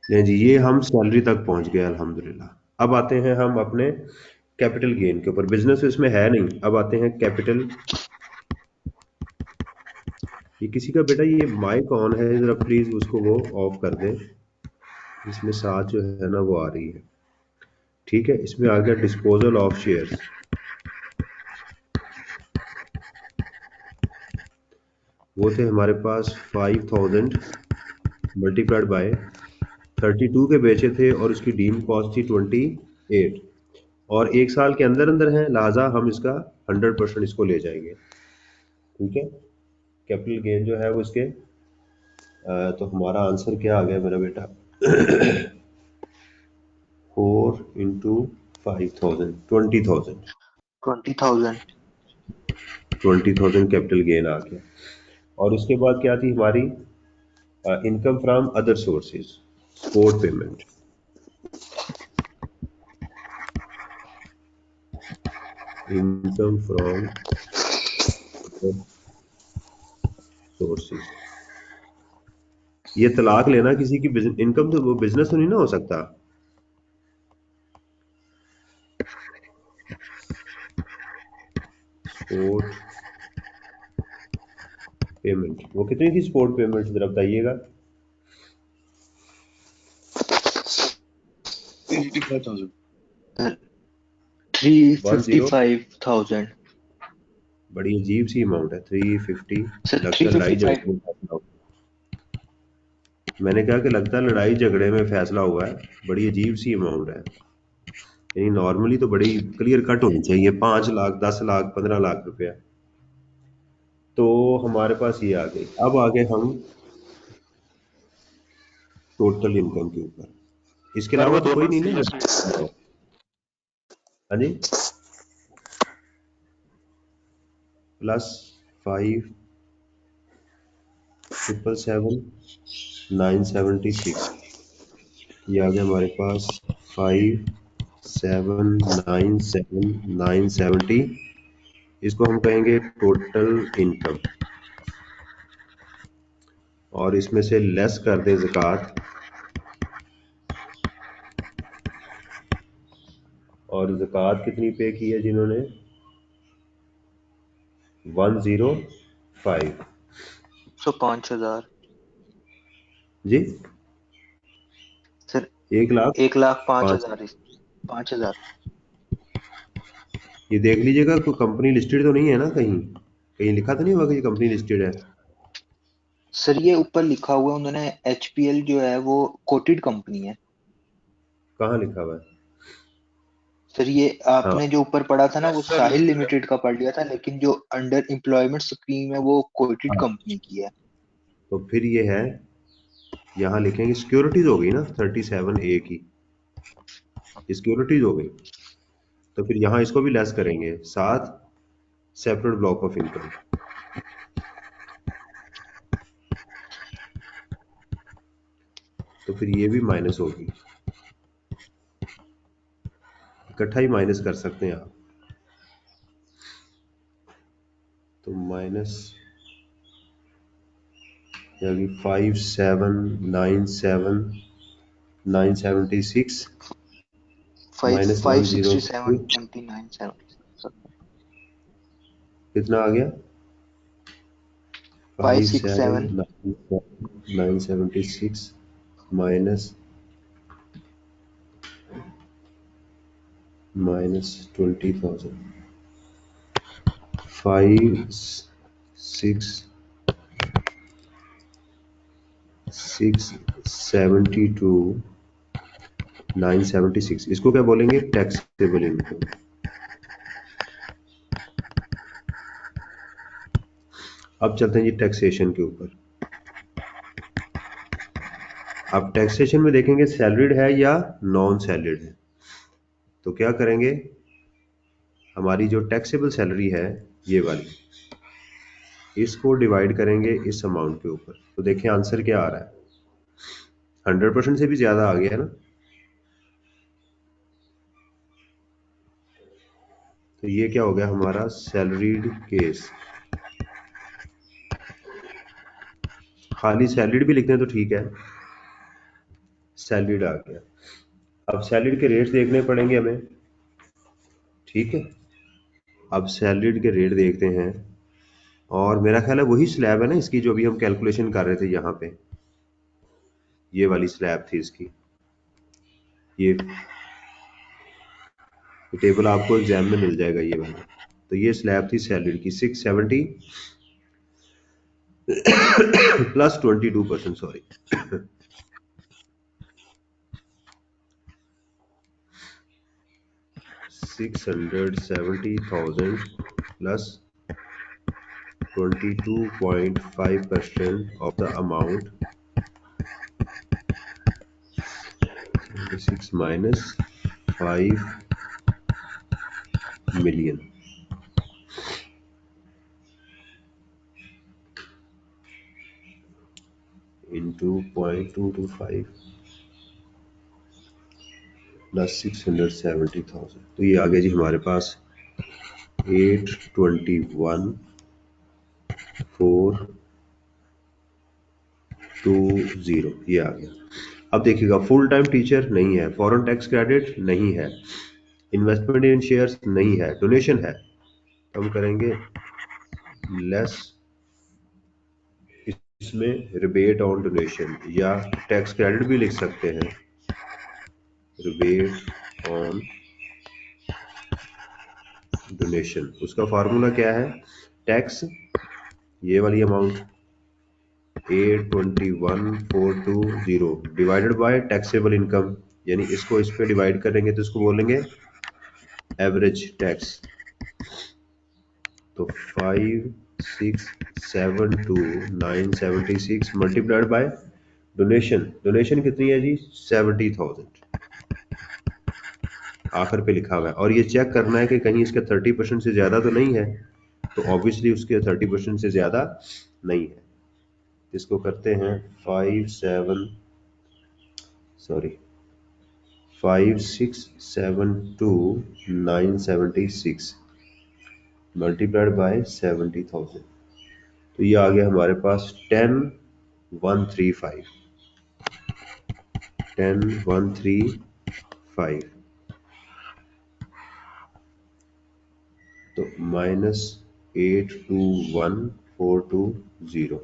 नहीं जी, ये हम सैलरी तक पहुंच गए अल्हम्दुलिल्लाह। अब आते हैं हम अपने कैपिटल गेन के ऊपर। बिजनेस इसमें है नहीं, अब आते हैं कैपिटल। ये किसी का बेटा ये माइक ऑन है, जरा प्लीज उसको वो ऑफ कर दें, इसमें साथ जो है ना वो आ रही है। ठीक है, इसमें आ गया डिस्पोजल ऑफ शेयर्स। वो थे हमारे पास 5000 मल्टीप्लाइड बाय 32 के बेचे थे और उसकी डीम कॉस्ट थी 28, और 1 साल के अंदर अंदर है, लिहाजा हम इसका 100% इसको ले जाएंगे। ठीक है, कैपिटल गेन जो है वो इसके तो हमारा आंसर क्या आ गया मेरा बेटा, 4 × 5,000 20,000 20,000 कैपिटल गेन आ गया। और उसके बाद क्या थी हमारी income from other sources, sport payment. Income from sources, ये तलाक लेना किसी की इनकम, तो वो बिजनेस तो नहीं ना हो सकता। स्पोर्ट पेमेंट, वो कितनी थी स्पोर्ट पेमेंट जरा बताइएगा। 85,000 355,000 बड़ी अजीब सी अमाउंट है 350। सर लगता है लड़ाई 355 झगड़े में फैसला हुआ। मैंने कहा कि लगता है लड़ाई झगड़े में फैसला हुआ है, बड़ी अजीब सी अमाउंट है। यानी नॉर्मली तो बड़ी क्लियर कट होनी चाहिए, 5 लाख 10 लाख 15 लाख रुपया। तो हमारे पास ये आ गई। अब आगे हम टोटल इनकम के ऊपर, इसके सर अलावा वो तो कोई दोनों नहीं ना। CST हाँ जी, प्लस 5,777,976। ये आ गया हमारे पास 5,797,970। इसको हम कहेंगे टोटल इनकम, और इसमें से लेस कर दें ज़कात, और ज़कात कितनी पे की है जिन्होंने? 105 सो 5,000 जी, सर। 1,05,000। 1,05,000 5,000 ये देख लीजिएगा, कोई कंपनी लिस्टेड तो नहीं है ना? कहीं कहीं लिखा तो नहीं होगा कि ये कंपनी लिस्टेड है? सर। ये ऊपर लिखा हुआ है उन्होंने, HPL जो है वो कोटेड कंपनी है। कहाँ लिखा हुआ है? सर ये हाँ, आपने जो ऊपर पढ़ा था ना वो साहिल लिमिटेड का पढ़ लिया था, लेकिन जो अंडर एम्प्लॉयमेंट स्कीम है वो कोटेड हाँ। कंपनी की है। तो फिर ये है, यहाँ लिखेंगे सिक्योरिटीज हो गई ना 37A की, सिक्योरिटीज हो गई। तो फिर यहाँ इसको भी लेस करेंगे, साथ सेपरेट ब्लॉक ऑफ इनकम। तो फिर ये भी माइनस होगी, इकट्ठा ही माइनस कर सकते हैं आप। तो माइनस यानी 5,797,976 माइनस 102 5,567.79 कितना आ गया? 567 5,797,976 माइनस 20,000, 5,672,976। इसको क्या बोलेंगे? Taxable income. अब चलते हैं जी टैक्सेशन के ऊपर। अब टैक्सेशन में देखेंगे सैलरीड है या नॉन सैलरीड है। तो क्या करेंगे, हमारी जो टैक्सेबल सैलरी है ये वाली, इसको डिवाइड करेंगे इस अमाउंट के ऊपर। तो देखिए आंसर क्या आ रहा है, 100% से भी ज्यादा आ गया है ना। तो ये क्या हो गया हमारा सैलरीड केस। खाली सैलरीड भी लिखते हैं तो ठीक है, सैलरीड आ गया। अब सैलरीड के रेट देखने पड़ेंगे हमें, ठीक है। अब सैलरीड के रेट देखते हैं, और मेरा ख्याल है वही स्लैब है ना इसकी, जो भी हम कैलकुलेशन कर रहे थे यहाँ पे, ये वाली स्लैब थी इसकी। ये टेबल आपको एग्जाम में मिल जाएगा ये वाला। तो ये स्लैब थी सैलरी की 670 plus 22%, sorry 670,000 plus 22.5% of the amount, 6 minus 5 million into 0.225 plus 670,000। तो ये आ गया जी हमारे पास 821,420, ये आ गया। अब देखिएगा फुल टाइम टीचर नहीं है, फॉरेन टैक्स क्रेडिट नहीं है, इन्वेस्टमेंट इन शेयर्स नहीं है, डोनेशन है। तो हम करेंगे लेस, इसमें रिबेट ऑन डोनेशन या टैक्स क्रेडिट भी लिख सकते हैं, रिबेट ऑन डोनेशन। उसका फार्मूला क्या है, टैक्स ये वाली amount 821,420 divided by taxable income, यानी इसको इस पे डिवाइड करेंगे तो इसको बोलेंगे एवरेज टैक्स। तो 5,672,976 मल्टीप्लाइड बाय डोनेशन, डोनेशन कितनी है जी 70,000 आखिर पे लिखा हुआ है। और ये चेक करना है कि कहीं इसका 30% से ज्यादा तो नहीं है। तो ऑब्वियसली उसके 30% से ज्यादा नहीं है। इसको करते हैं 5 7 सॉरी 5672,976 मल्टीप्लाइड बाय 70,000, तो ये आ गया हमारे पास 10,135 10,135, तो -821,420,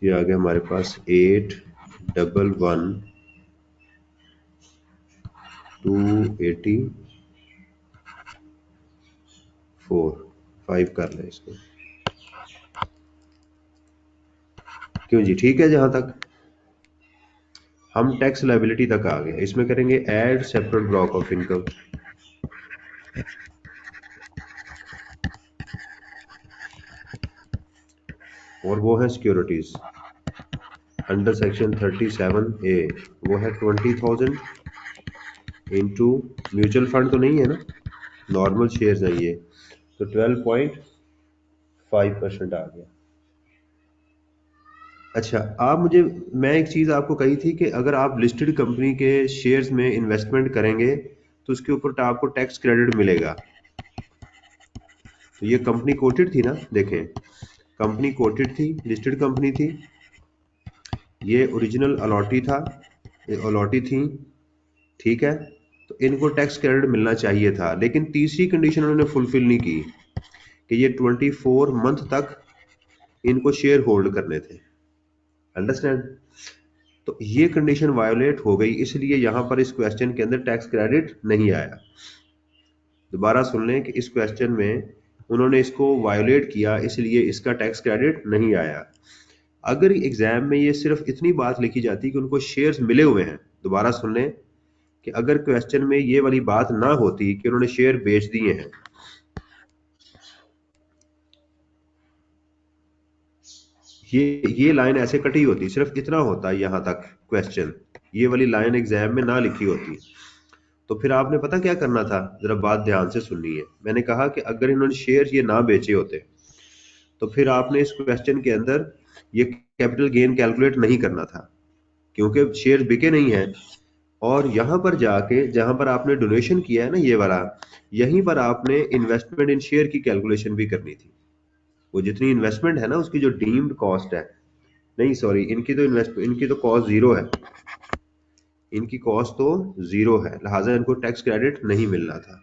ये आ गया हमारे पास 811,284, 5 कर लें इसको। क्यों जी, ठीक है। जहां तक हम टैक्स लायबिलिटी तक आ गए, इसमें करेंगे add separate block of income, और वो है सिक्योरिटीज अंडर सेक्शन 37A, वो है 20,000 इंटू म्यूचुअल फंड तो नहीं है ना, नॉर्मल शेयर्स है ये, तो 12.5% आ गया। अच्छा, मैं एक चीज़ आपको कही थी कि अगर आप लिस्टेड कंपनी के शेयर्स में इन्वेस्टमेंट करेंगे तो उसके ऊपर आपको टैक्स क्रेडिट मिलेगा। तो ये कंपनी कोटेड थी ना, देखें कंपनी कोटेड थी, लिस्टेड कंपनी थी, ये ओरिजिनल अलॉटी था, ये अलॉटी थी, ठीक है। तो इनको टैक्स क्रेडिट मिलना चाहिए था, लेकिन तीसरी कंडीशन उन्होंने फुलफिल नहीं की कि ये 24 मंथ तक इनको शेयर होल्ड करने थे। अंडरस्टैंड? तो ये कंडीशन वायोलेट हो गई, इसलिए यहां पर इस क्वेश्चन के अंदर टैक्स क्रेडिट नहीं आया। दोबारा सुन लें कि इस क्वेश्चन में उन्होंने इसको वायोलेट किया, इसलिए इसका टैक्स क्रेडिट नहीं आया। अगर एग्जाम में ये सिर्फ इतनी बात लिखी जाती कि उनको शेयर्स मिले हुए हैं, दोबारा सुन लें कि अगर क्वेश्चन में ये वाली बात ना होती कि उन्होंने शेयर बेच दिए हैं, ये लाइन ऐसे कटी होती, सिर्फ इतना होता यहां तक क्वेश्चन, ये वाली लाइन एग्जाम में ना लिखी होती, तो फिर आपने पता क्या करना था, जरा बात ध्यान से सुननी है। मैंने कहा कि अगर इन्होंने शेयर ये ना बेचे होते तो फिर आपने इस क्वेश्चन के अंदर ये कैपिटल गेन कैलकुलेट नहीं करना था, क्योंकि शेयर बिके नहीं है। और यहां पर जाके जहां पर आपने डोनेशन किया है ना ये वाला, यहीं पर आपने इन्वेस्टमेंट इन शेयर की कैलकुलेशन भी करनी थी। वो जितनी इन्वेस्टमेंट है ना उसकी जो डीम्ड कॉस्ट है, नहीं सॉरी, इनकी तो कॉस्ट जीरो है, इनकी कॉस्ट तो जीरो है, लिहाजा इनको टैक्स क्रेडिट नहीं मिलना था।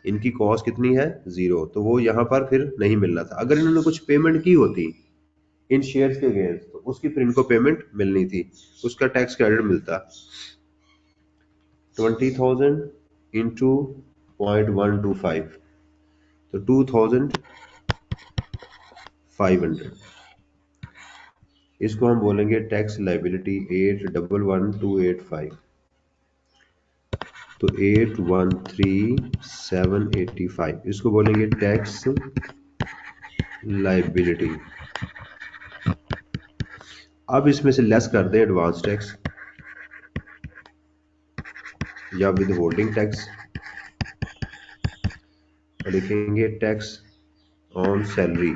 इनकी कॉस्ट कितनी है, जीरो, तो वो यहाँ पर फिर नहीं मिलना था। अगर इन्होंने कुछ पेमेंट की होती इन शेयर्स के अगेंस्ट तो उसकी फिर इनको पेमेंट मिलनी थी, उसका टैक्स क्रेडिट मिलता। 20,000 इंटू 0.125, तो 2,500, इसको हम बोलेंगे टैक्स लाइबिलिटी 8,11,285, तो 813,785, इसको बोलेंगे टैक्स लाइबिलिटी। अब इसमें से लेस कर दें एडवांस टैक्स या विद होल्डिंग टैक्स, और लिखेंगे टैक्स ऑन सैलरी।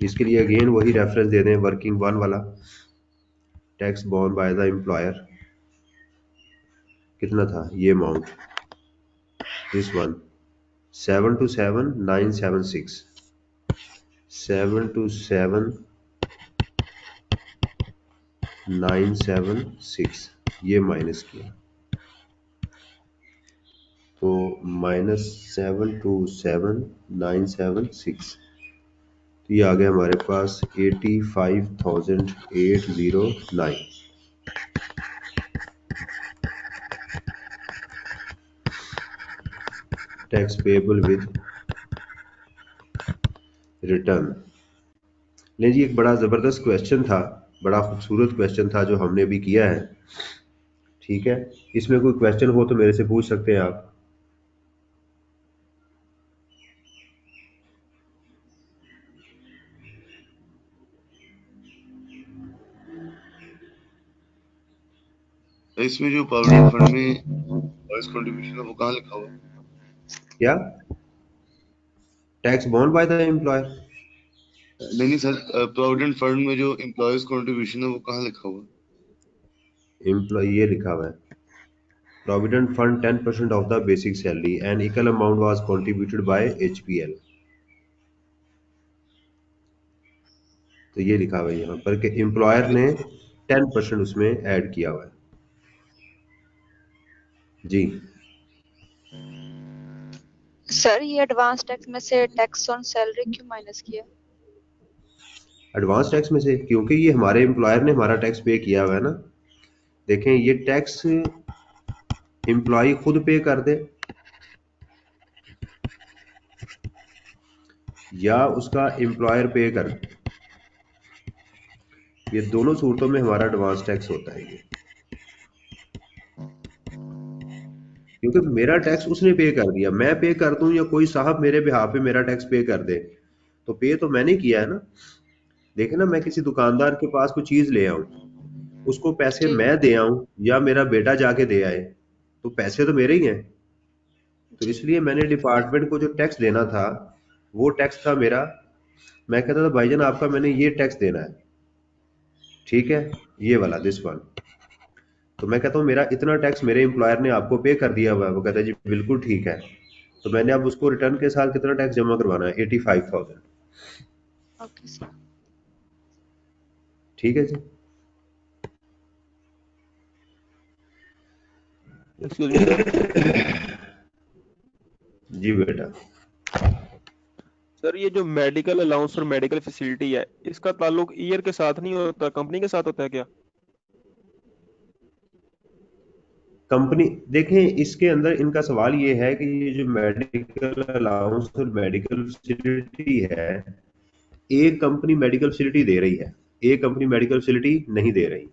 इसके लिए अगेन वही रेफरेंस दे दें, वर्किंग वन वाला, tax born bye the employer, कितना था ये अमाउंट, दिस वन 727,976, 727,976, ये माइनस किया, तो -727,976, तो ये आ गया हमारे पास 85,809। Tax payable with return. ले जी, एक बड़ा जबरदस्त क्वेश्चन था, बड़ा खूबसूरत क्वेश्चन था जो हमने भी किया है, ठीक है। इसमें कोई क्वेश्चन हो तो मेरे से पूछ सकते हैं आप। इसमें जो प्रोविडेंट फंड में वॉइस कंट्रीब्यूशन है वो कहाँ लिखा हुआ है? क्या tax born bye the employer? नहीं सर, प्रोविडेंट फंड में जो एम्प्लॉयज कंट्रीब्यूशन है वो कहाँ लिखा हुआ है? एम्प्लॉय ये लिखा हुआ है provident fund 10% of the basic salary and equal amount was contributed bye HPL. तो ये लिखा हुआ है यहाँ पर कि एम्प्लॉयर ने 10% उसमें ऐड किया हुआ है। जी सर ये एडवांस टैक्स में से टैक्स ऑन सैलरी क्यों माइनस किया? एडवांस टैक्स में से, क्योंकि ये हमारे एम्प्लॉयर ने हमारा टैक्स पे किया हुआ है ना। देखें ये टैक्स एम्प्लॉय खुद पे कर दे या उसका एम्प्लॉयर पे कर दे, ये दोनों सूरतों में हमारा एडवांस टैक्स होता है ये, क्योंकि मेरा टैक्स उसने पे कर दिया। मैं पे कर दूं या कोई साहब मेरे बिहाफ पे मेरा टैक्स पे कर दे, तो पे तो मैंने किया है ना। देखे ना, मैं किसी दुकानदार के पास कोई चीज ले आऊं, उसको पैसे जी मैं दे आऊं या मेरा बेटा जाके दे आए, तो पैसे तो मेरे ही हैं। तो जी इसलिए मैंने डिपार्टमेंट को जो टैक्स देना था वो टैक्स था मेरा। मैं कहता था भाईजान आपका मैंने ये टैक्स देना है, ठीक है, ये वाला दिस वन। तो मैं कहता हूँ मेरा इतना टैक्स मेरे एम्प्लॉयर ने आपको पे कर दिया हुआ है। वो कहता है जी बिल्कुल ठीक है। तो मैंने अब उसको रिटर्न के साथ कितना टैक्स जमा करवाना है, 85,000। Okay sir. ठीक है जी। Excuse me sir. जी बेटा। सर ये जो मेडिकल अलाउंस और मेडिकल फैसिलिटी है, इसका ताल्लुक ईयर के साथ नहीं होता, कंपनी के साथ होता है क्या? कंपनी, देखें इसके अंदर इनका सवाल ये है कि ये जो मेडिकल अलाउंस और मेडिकल फैसिलिटी है, एक कंपनी मेडिकल फैसिलिटी दे रही है, एक कंपनी मेडिकल फैसिलिटी नहीं दे रही।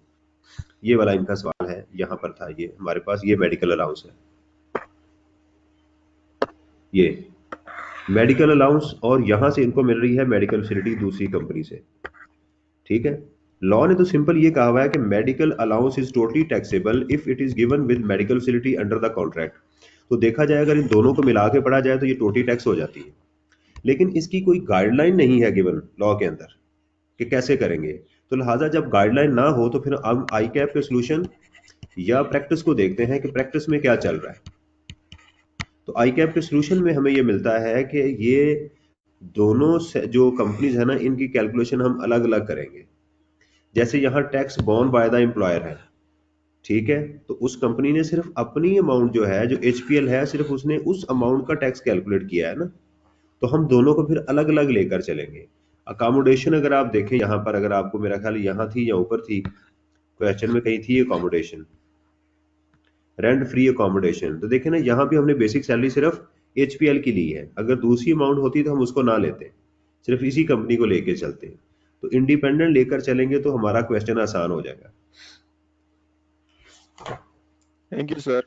ये वाला इनका सवाल है। यहाँ पर था ये हमारे पास, ये मेडिकल अलाउंस है, ये मेडिकल अलाउंस, और यहां से इनको मिल रही है मेडिकल फैसिलिटी दूसरी कंपनी से। ठीक है। लॉ ने तो सिंपल ये कहा हुआ है कि medical allowance is totally taxable if it is given with medical facility under the contract. तो देखा जाए अगर इन दोनों को मिला के पढ़ा जाए तो ये टोटली टैक्स हो जाती है। लेकिन इसकी कोई गाइडलाइन नहीं है गिवन लॉ के अंदर कि कैसे करेंगे। तो लिहाजा जब गाइडलाइन ना हो तो फिर हम आई कैप के सोल्यूशन या प्रैक्टिस को देखते हैं कि प्रैक्टिस में क्या चल रहा है। तो आई कैप के सोल्यूशन में हमें ये मिलता है कि ये दोनों जो कंपनीज है ना, इनकी कैलकुलेशन हम अलग अलग करेंगे। जैसे यहाँ tax born bye the employer है, ठीक है, तो उस कंपनी ने सिर्फ अपनी अमाउंट जो है, जो एचपीएल है, सिर्फ उसने उस अमाउंट का टैक्स कैलकुलेट किया है ना। तो हम दोनों को फिर अलग अलग लेकर चलेंगे। अकोमोडेशन अगर आप देखें यहाँ पर, अगर आपको मेरा ख्याल यहाँ थी या ऊपर थी, क्वेश्चन में कहीं थी अकोमोडेशन, रेंट फ्री अकोमोडेशन, तो देखें ना यहाँ भी हमने बेसिक सैलरी सिर्फ एचपीएल की ली है। अगर दूसरी अमाउंट होती तो हम उसको ना लेते, सिर्फ इसी कंपनी को लेके चलते। तो इंडिपेंडेंट लेकर चलेंगे तो हमारा क्वेश्चन आसान हो जाएगा। Thank you sir.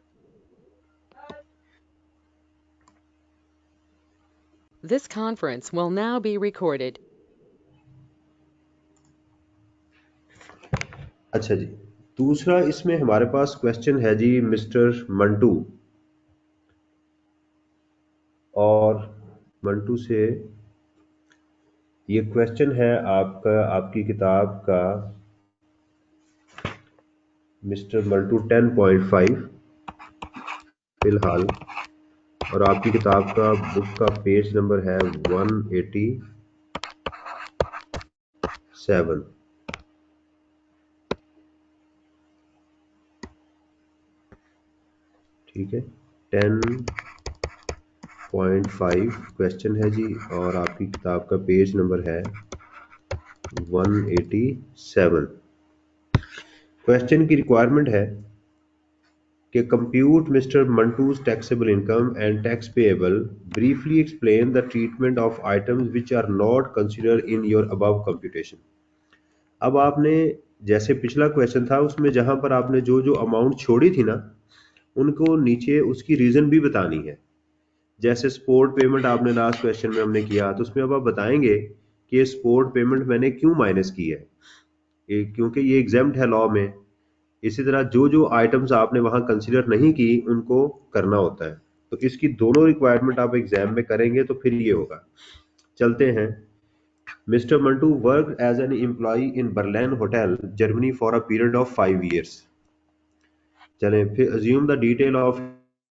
This conference will now be recorded. अच्छा जी, दूसरा इसमें हमारे पास क्वेश्चन है जी मिस्टर मंटू, और मंटू से ये क्वेश्चन है आपका, आपकी किताब का मिस्टर मंटू 10.5 फिलहाल, और आपकी किताब का बुक का पेज नंबर है 187। ठीक है, 10.5 क्वेश्चन है जी, और आपकी किताब का पेज नंबर है 187। क्वेश्चन की रिक्वायरमेंट है कि compute mister Mantoo's taxable income and tax payable, briefly explain the treatment of items which are not considered in your above computation. अब आपने, जैसे पिछला क्वेश्चन था उसमें जहां पर आपने जो जो अमाउंट छोड़ी थी ना, उनको नीचे उसकी रीजन भी बतानी है। जैसे स्पोर्ट पेमेंट आपने लास्ट क्वेश्चन में हमने किया, तो उसमें अब आप बताएंगे कि स्पोर्ट पेमेंट मैंने क्यों माइनस की है, क्योंकि ये एग्जाम्प्ट है लॉ में। इसी तरह जो जो आइटम्स आपने वहां कंसीडर नहीं की उनको करना होता है। तो इसकी दोनों रिक्वायरमेंट आप एग्जाम में करेंगे तो फिर ये होगा। चलते हैं। Mister Mantu work as an employ in Berlin hotel Germany for a period of 5 years। चलें फिर assume the detail of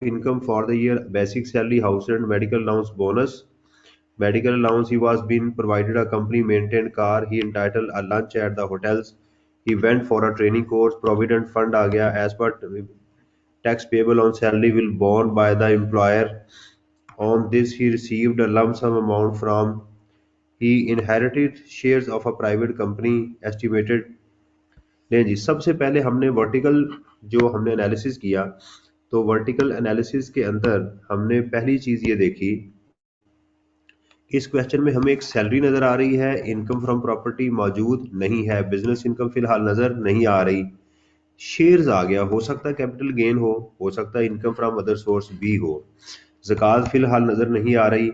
income for the year: basic salary, house rent, medical allowance, bonus. Medical allowance, he was being provided a company maintained car, he entitled a lunch at the hotels, he went for a training course, provident fund आ गया, as per tax payable on salary will borne by the employer. On this he received a lump sum amount from, he inherited shares of a private company estimated. नहीं जी, सबसे पहले हमने vertical जो हमने analysis किया, तो vertical analysis के अंदर हमने पहली चीज ये देखी, इस क्वेश्चन में हमें एक सैलरी नजर आ रही है, इनकम फ्रॉम प्रॉपर्टी मौजूद नहीं है, बिजनेस इनकम फिलहाल नजर नहीं आ रही, शेयर्स आ गया, हो सकता है कैपिटल गेन हो सकता है इनकम फ्रॉम अदर सोर्स भी हो, ज़कात फिलहाल नजर नहीं आ रही।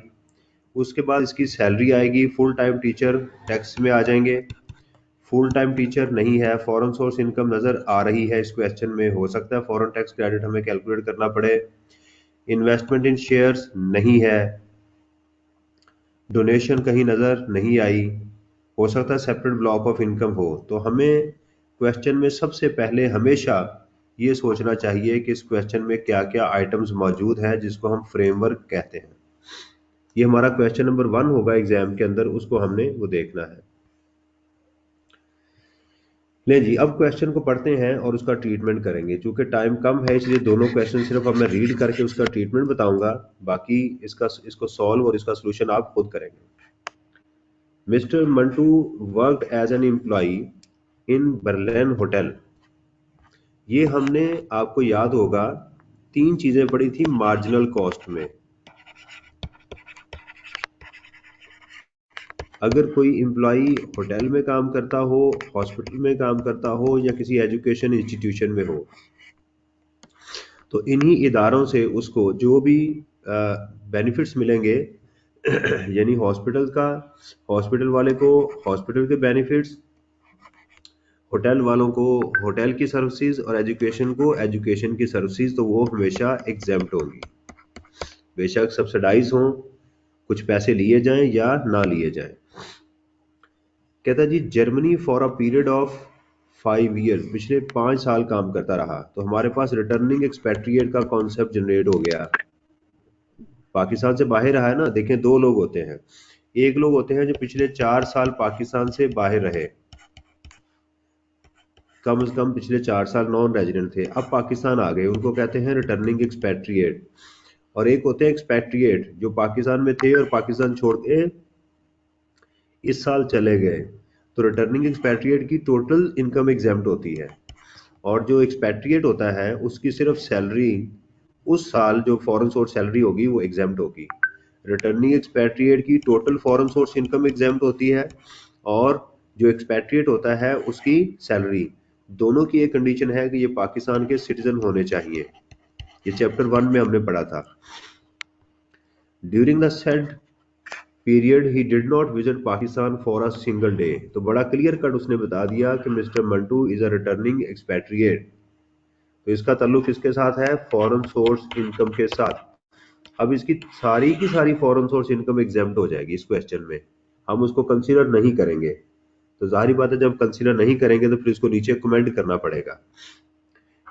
उसके बाद इसकी सैलरी आएगी, फुल टाइम टीचर टैक्स में आ जाएंगे, फुल टाइम टीचर नहीं है, फॉरेन सोर्स इनकम नजर आ रही है इस क्वेश्चन में, हो सकता है फॉरेन टैक्स क्रेडिट हमें कैलकुलेट करना पड़े, इन्वेस्टमेंट इन शेयर्स नहीं है, डोनेशन कहीं नजर नहीं आई, हो सकता है सेपरेट ब्लॉक ऑफ इनकम हो। तो हमें क्वेश्चन में सबसे पहले हमेशा ये सोचना चाहिए कि इस क्वेश्चन में क्या क्या आइटम्स मौजूद हैं जिसको हम फ्रेमवर्क कहते हैं। ये हमारा क्वेश्चन नंबर 1 होगा एग्जाम के अंदर, उसको हमने वो देखना है। ले जी, अब क्वेश्चन को पढ़ते हैं और उसका ट्रीटमेंट करेंगे। चूंकि टाइम कम है इसलिए दोनों क्वेश्चन सिर्फ अब मैं रीड करके उसका ट्रीटमेंट बताऊंगा, बाकी इसको सॉल्व और इसका सोल्यूशन आप खुद करेंगे। Mister Mantu worked as an employee in Berlin hotel. ये हमने, आपको याद होगा, 3 चीजें पढ़ी थी मार्जिनल कॉस्ट में। अगर कोई एम्प्लॉई होटल में काम करता हो, हॉस्पिटल में काम करता हो या किसी एजुकेशन इंस्टीट्यूशन में हो, तो इन्हीं इदारों से उसको जो भी बेनिफिट्स मिलेंगे यानी हॉस्पिटल वाले को हॉस्पिटल के बेनिफिट्स, होटल वालों को होटल की सर्विसेज और एजुकेशन को एजुकेशन की सर्विसेज, तो वो हमेशा एग्जेम्प्ट होंगी, बेशक सब्सिडाइज हों, कुछ पैसे लिए जाएं या ना लिए जाएं। कहता जी Germany for a period of 5 years, पिछले 5 साल काम करता रहा, तो हमारे पास रिटर्निंग एक्सपेट्रिएट का कॉन्सेप्ट जनरेट हो गया। पाकिस्तान से बाहर रहा है ना, देखें 2 लोग होते हैं, एक लोग होते हैं जो पिछले 4 साल पाकिस्तान से बाहर रहे, कम से कम पिछले 4 साल नॉन रेजिडेंट थे, अब पाकिस्तान आ गए, उनको कहते हैं रिटर्निंग एक्सपेट्रिएट। और एक होते हैं एक्सपेट्रिएट जो पाकिस्तान में थे और पाकिस्तान छोड़ के इस साल चले गए, तो रिटर्निंग एक्सपेट्रिएट की टोटल इनकम एग्जेम्प्ट होती है, और जो एक्सपेट्रिएट होता है उसकी सिर्फ सैलरी उस साल जो फॉरेन सोर्स सैलरी होगी वो एग्जेम्प्ट होगी। रिटर्निंग एक्सपेट्रिएट की total foreign source income exempt होती है, और जो एक्सपेट्रिएट होता है उसकी सैलरी, दोनों की एक कंडीशन है कि ये पाकिस्तान के सिटीजन होने चाहिए। ये चैप्टर 1 में हमने पढ़ा था। During the said period he did not visit Pakistan for a single day, तो बड़ा क्लियर कट उसने बता दिया कि mister Mantu is a returning expatriate, तो इसका ताल्लुक किसके साथ है? फॉरेन सोर्स इनकम के साथ। अब इसकी सारी की सारी फॉरेन सोर्स इनकम एग्जेम्प्ट हो जाएगी इस क्वेश्चन में, हम उसको कंसीडर नहीं करेंगे, तो जाहिर बात है जब कंसीडर नहीं करेंगे तो फिर इसको नीचे कमेंट करना पड़ेगा।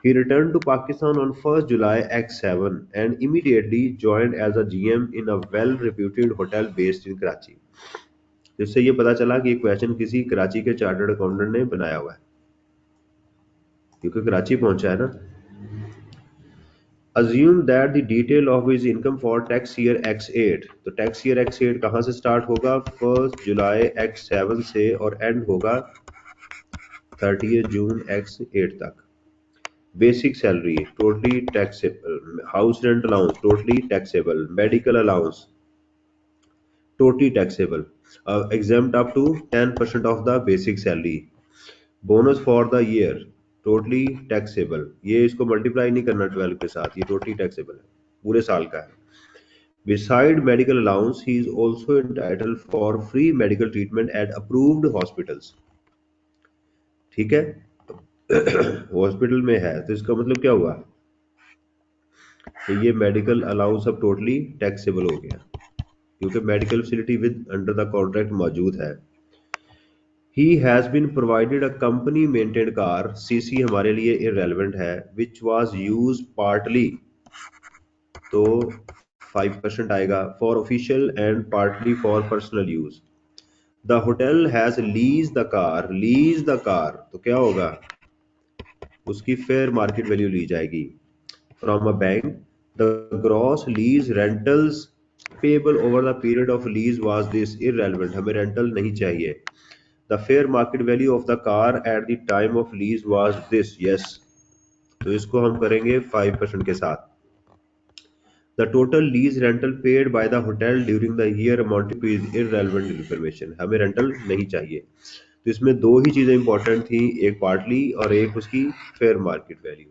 He returned to Pakistan on 1st July X7 and immediately joined as a GM in a well-reputed hotel based in Karachi. जिससे ये पता चला कि ये क्वेश्चन किसी कराची के चार्टर्ड अकाउंटेंट ने बनाया हुआ है, क्योंकि कराची पहुंचा है ना। Assume that the detail of his income for tax year X8, तो टैक्स ईयर X8 कहाँ से स्टार्ट होगा? 1 जुलाई X7 से और एंड होगा 30 जून X8 तक। Basic salary totally taxable, house rent allowance totally taxable, medical allowance totally taxable, exempt up to 10% of the basic salary, bonus for the year totally taxable, ये इसको multiply नहीं करना 12 के साथ, ये टोटली टैक्सेबल है, पूरे साल का है। Beside medical allowance he is also entitled for free medical treatment at approved hospitals. ठीक है, हॉस्पिटल में है तो इसका मतलब क्या हुआ? तो ये मेडिकल अलाउंस अब टोटली टैक्सेबल हो गया, क्योंकि medical facility with under the contract मौजूद है। He has been provided a company maintained car, CC हमारे लिए इररेलेवेंट है, विच वाज यूज पार्टली, तो 5% आएगा, for official and partly for personal use. The hotel has lease the car, तो क्या होगा, उसकी फेयर मार्केट वैल्यू ली जाएगी। From a bank, the gross lease rentals payable over the period of lease was this, irrelevant, हमें rental नहीं चाहिए। The fair market value of the car at the time of lease was this, yes, तो इसको हम करेंगे 5% के साथ। The total lease rental paid by the hotel during the year amounting to is irrelevant information, हमें rental नहीं चाहिए। तो इसमें दो ही चीजें इंपॉर्टेंट थी, एक पार्टली और एक उसकी फेयर मार्केट वैल्यू।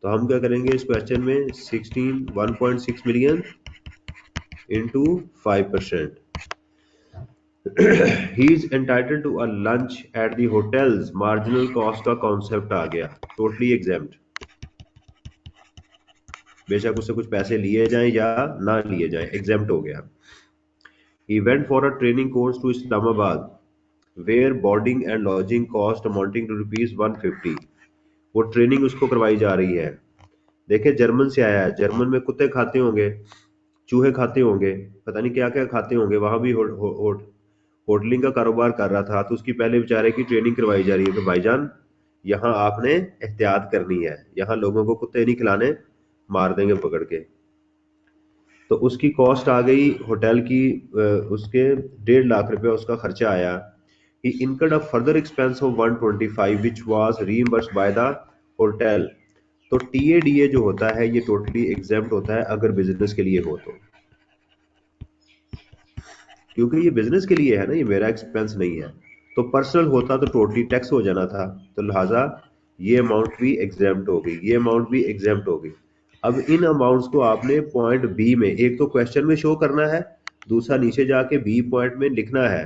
तो हम क्या करेंगे इस क्वेश्चन में, 1.6 million into 5%। He is entitled to a lunch at the hotels, marginal cost का कॉन्सेप्ट आ गया, टोटली एग्जेम्प्ट, बेशक उससे कुछ पैसे लिए जाएं या ना लिए जाएं, एग्जेम्प्ट हो गया। He went for a training course to Islamabad, where boarding and lodging cost amounting to ₹150, वो ट्रेनिंग उसको करवाई जा रही है। देखिए जर्मन से आया है, जर्मन में कुत्ते खाते होंगे, चूहे खाते होंगे, पता नहीं क्या क्या खाते होंगे, वहां भी होटलिंग का कारोबार कर रहा था, तो उसकी पहले बेचारे की ट्रेनिंग करवाई जा रही है कि भाईजान यहाँ आपने एहतियात करनी है, यहाँ लोगों को कुत्ते नहीं खिलाने, मार देंगे पकड़ के। तो उसकी कॉस्ट आ गई होटल की, उसके 1.5 लाख रुपया उसका खर्चा आया। He incurred a further expense of 125 which was reimbursed by the hotel. तो टीएडीए जो होता है ये टोटली एग्जेम्प्ट होता है अगर बिजनेस के लिए हो, तो क्योंकि ये बिजनेस के लिए है ना, ये मेरा एक्सपेंस नहीं है। तो पर्सनल होता तो टोटली टैक्स हो जाना था, तो लिहाजा ये अमाउंट भी एग्जेम्प्ट हो गई, ये अमाउंट भी एग्जेम्प्ट हो गई। अब इन अमाउंट्स को आपने पॉइंट बी में, एक तो क्वेश्चन में शो करना है, दूसरा नीचे जाके बी पॉइंट में लिखना है,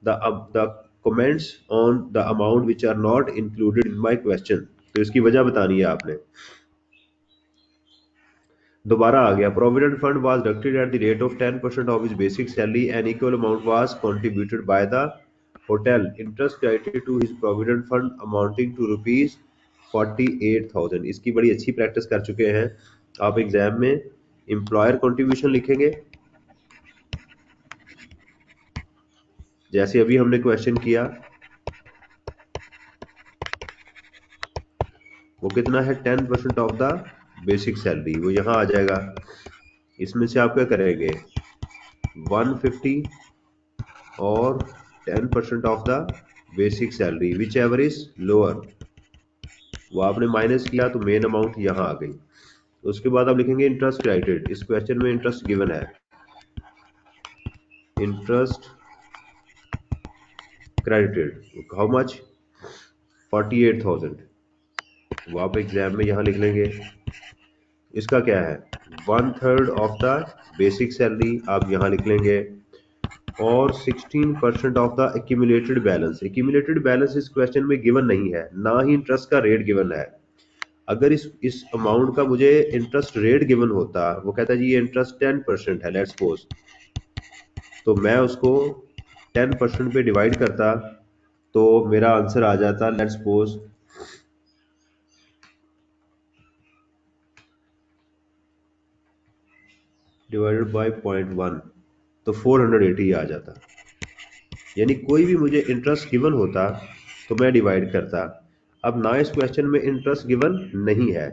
the comments on the amount which are not included in my question, तो इसकी वजह बतानी है आपने। दोबारा आ गया, provident fund was deducted at the rate of 10% of his basic salary, an equal amount was contributed by the hotel, interest credited to his provident fund amounting to ₹48,000। इसकी बड़ी अच्छी प्रैक्टिस कर चुके हैं आप एग्जाम में। एम्प्लॉयर कंट्रीब्यूशन लिखेंगे, जैसे अभी हमने क्वेश्चन किया, वो कितना है, 10% ऑफ द बेसिक सैलरी, वो यहाँ आ जाएगा। इसमें से आप क्या करेंगे, 150 और 10% of the basic salary, which ever is lower, वो आपने माइनस किया तो मेन अमाउंट यहाँ आ गई। उसके बाद आप लिखेंगे इंटरेस्ट क्रेडिटेड, इस क्वेश्चन में इंटरेस्ट गिवन है, इंटरेस्ट क्रेडिटेड हाउ मच, 48,000, वो आप एग्जाम में यहाँ लिख लेंगे। इसका क्या है, 1/3 ऑफ द बेसिक सैलरी, आप यहाँ लिख लेंगे, और 16% of the accumulated balance. Accumulated balance इस क्वेश्चन में गिवन नहीं है, ना ही इंटरेस्ट का रेट गिवन है। अगर इस अमाउंट का मुझे इंटरेस्ट रेट गिवन होता, वो कहता है जी ये इंटरेस्ट 10% है लेट्स सपोज, तो मैं उसको 10% पे डिवाइड करता तो मेरा आंसर आ जाता लेट्स सपोज डिवाइडेड बाय 0.1, तो 480 आ जाता। यानी कोई भी मुझे इंटरेस्ट गिवन होता तो मैं डिवाइड करता। अब ना इस क्वेश्चन में इंटरेस्ट गिवन नहीं है।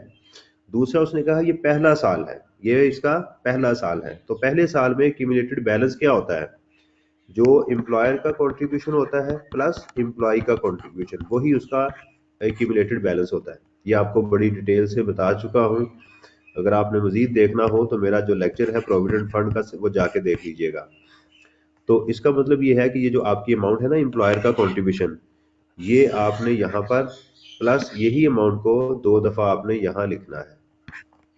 दूसरा उसने कहा ये पहला साल है, ये इसका पहला साल है, तो पहले साल में क्यूमुलेटेड बैलेंस क्या होता है, जो एम्प्लॉयर का कंट्रीब्यूशन होता है प्लस एम्प्लॉय का कंट्रीब्यूशन, वही उसका एक्यूमुलेटेड बैलेंस होता है। ये आपको बड़ी डिटेल से बता चुका हूँ, अगर आपने मजीद देखना हो तो मेरा जो लेक्चर है प्रोविडेंट फंड का वो जाके देख लीजिएगा। तो इसका मतलब ये है कि ये जो आपकी अमाउंट है ना एम्प्लॉयर का कंट्रीब्यूशन, ये आपने यहाँ पर प्लस यही अमाउंट को 2 दफ़ा आपने यहाँ लिखना है,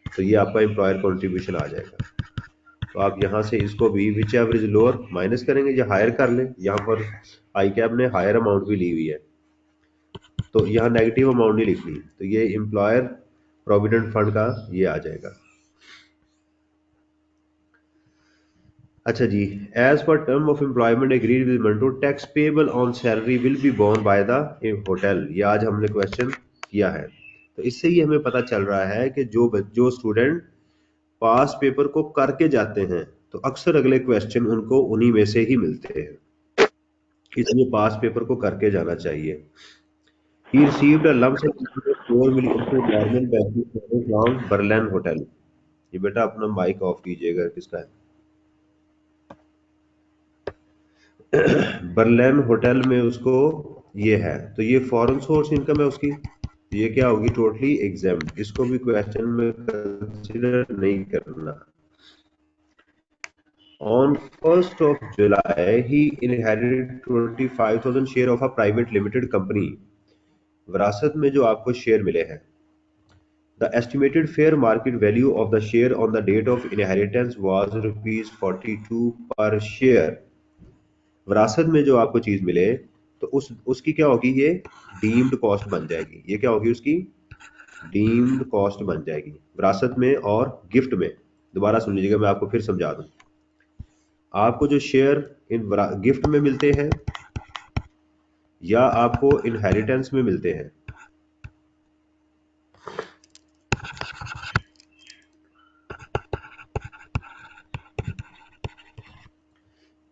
तो ये आपका एम्प्लॉयर कंट्रीब्यूशन आ जाएगा। तो आप यहाँ से इसको भी which ever is lower minus करेंगे या हायर कर लें, यहाँ पर आई कैप ने हायर अमाउंट भी ली हुई है, तो यहाँ नेगेटिव अमाउंट नहीं लिखनी, तो ये एम्प्लॉयर प्रोविडेंट फंड का ये आ जाएगा। अच्छा जी, as per term of employment agreed with Manto tax payable on salary will be borne by the hotel. ये आज हमने क्वेश्चन किया है। तो इससे ही हमें पता चल रहा है कि जो स्टूडेंट पास पेपर को करके जाते हैं तो अक्सर अगले क्वेश्चन उनको उन्हीं में से ही मिलते हैं, इसलिए पास पेपर को करके जाना चाहिए। He received a lump sum of 4 million from Norman banking service from Berlin hotel. ये बेटा अपना माइक ऑफ कीजिएगा, किसका है? बर्लिन होटल में उसको ये है, तो ये फॉरेन सोर्स इनकम है उसकी, ये क्या होगी? Totally examined. इसको भी क्वेश्चन में कंसीडर नहीं करना। On 1st of July, he inherited 25,000 share of a private limited company। विरासत में जो आपको शेयर मिले हैं, the estimated fair market value of the share on the date of inheritance was rupees 42 per share। विरासत में जो आपको चीज मिले तो उसकी क्या होगी? ये डीम्ड कॉस्ट बन जाएगी। ये क्या होगी? उसकी डीम्ड कॉस्ट बन जाएगी विरासत में और गिफ्ट में। दोबारा सुन लीजिएगा, मैं आपको फिर समझा दूं। आपको जो शेयर इन गिफ्ट में मिलते हैं या आपको इनहेरिटेंस में मिलते हैं,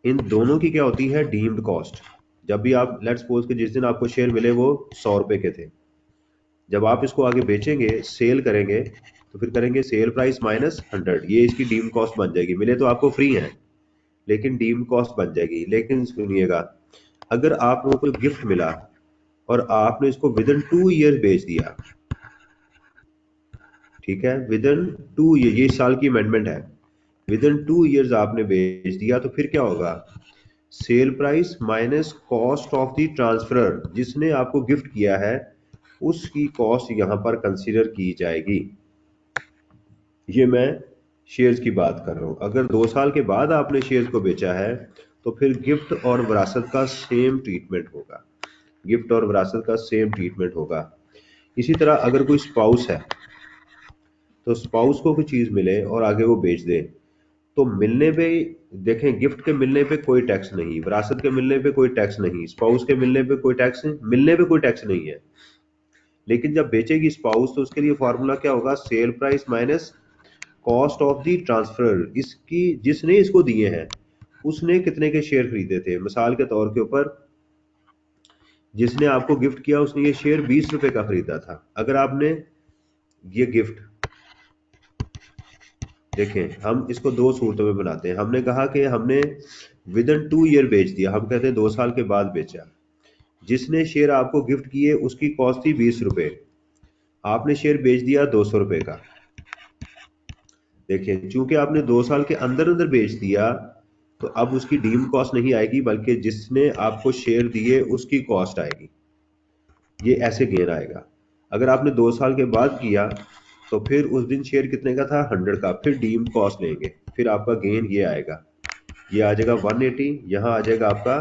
इन दोनों की क्या होती है? Deemed cost. जब भी आप लेट्स सपोज कि जिस दिन आपको शेयर मिले वो 100 रुपए के थे, जब आप इसको आगे बेचेंगे, सेल करेंगे, तो फिर करेंगे सेल प्राइस माइनस 100, ये इसकी डीम्ड कॉस्ट बन जाएगी। मिले तो आपको फ्री है लेकिन डीम्ड कॉस्ट बन जाएगी। लेकिन सुनिएगा, अगर आप लोगों को गिफ्ट मिला और आपने इसको विद इन 2 ईयर बेच दिया, ठीक है, विद इन 2 ईयर, ये इस साल की अमेंडमेंट है, विद इन 2 ईयर्स आपने बेच दिया, तो फिर क्या होगा? Sale price minus cost of the transfer, जिसने आपको गिफ्ट किया है उसकी कॉस्ट यहां पर कंसीडर की जाएगी। ये मैं शेयर्स की बात कर रहा हूं। अगर 2 साल के बाद आपने शेयर्स को बेचा है तो फिर गिफ्ट और विरासत का सेम ट्रीटमेंट होगा। गिफ्ट और विरासत का सेम ट्रीटमेंट होगा। इसी तरह अगर कोई स्पाउस है तो स्पाउस को कोई चीज मिले और आगे वो बेच दे, तो मिलने पे देखें, गिफ्ट के मिलने पे कोई टैक्स नहीं, विरासत के मिलने पे कोई टैक्स नहीं, स्पाउस के मिलने पे कोई टैक्स नहीं, मिलने पे कोई टैक्स नहीं है। लेकिन जब बेचेगी स्पाउस तो उसके लिए फॉर्मूला क्या होगा? Sale price minus cost of the transfer. इसकी जिसने इसको दिए हैं उसने कितने के शेयर खरीदे थे? मिसाल के तौर के ऊपर जिसने आपको गिफ्ट किया उसने ये शेयर 20 रुपए का खरीदा था। अगर आपने ये गिफ्ट, देखें हम इसको 2 सूरतों में बनाते हैं। हमने कहा कि हमने विद इन 2 ईयर बेच दिया, हम कहते हैं 2 साल के बाद बेचा। जिसने शेयर आपको गिफ्ट किए उसकी कॉस्ट थी 20 रुपए, आपने शेयर बेच दिया 200 रुपए का। देखिए, चूंकि आपने 2 साल के अंदर अंदर बेच दिया तो अब उसकी डीम कॉस्ट नहीं आएगी, बल्कि जिसने आपको शेयर दिए उसकी कॉस्ट आएगी। ये ऐसे गेन आएगा। अगर आपने 2 साल के बाद किया तो फिर उस दिन शेयर कितने का था? 100 का, फिर डीम कॉस्ट लेंगे, फिर आपका गेन ये आएगा, ये आ जाएगा 180, यहाँ आ जाएगा आपका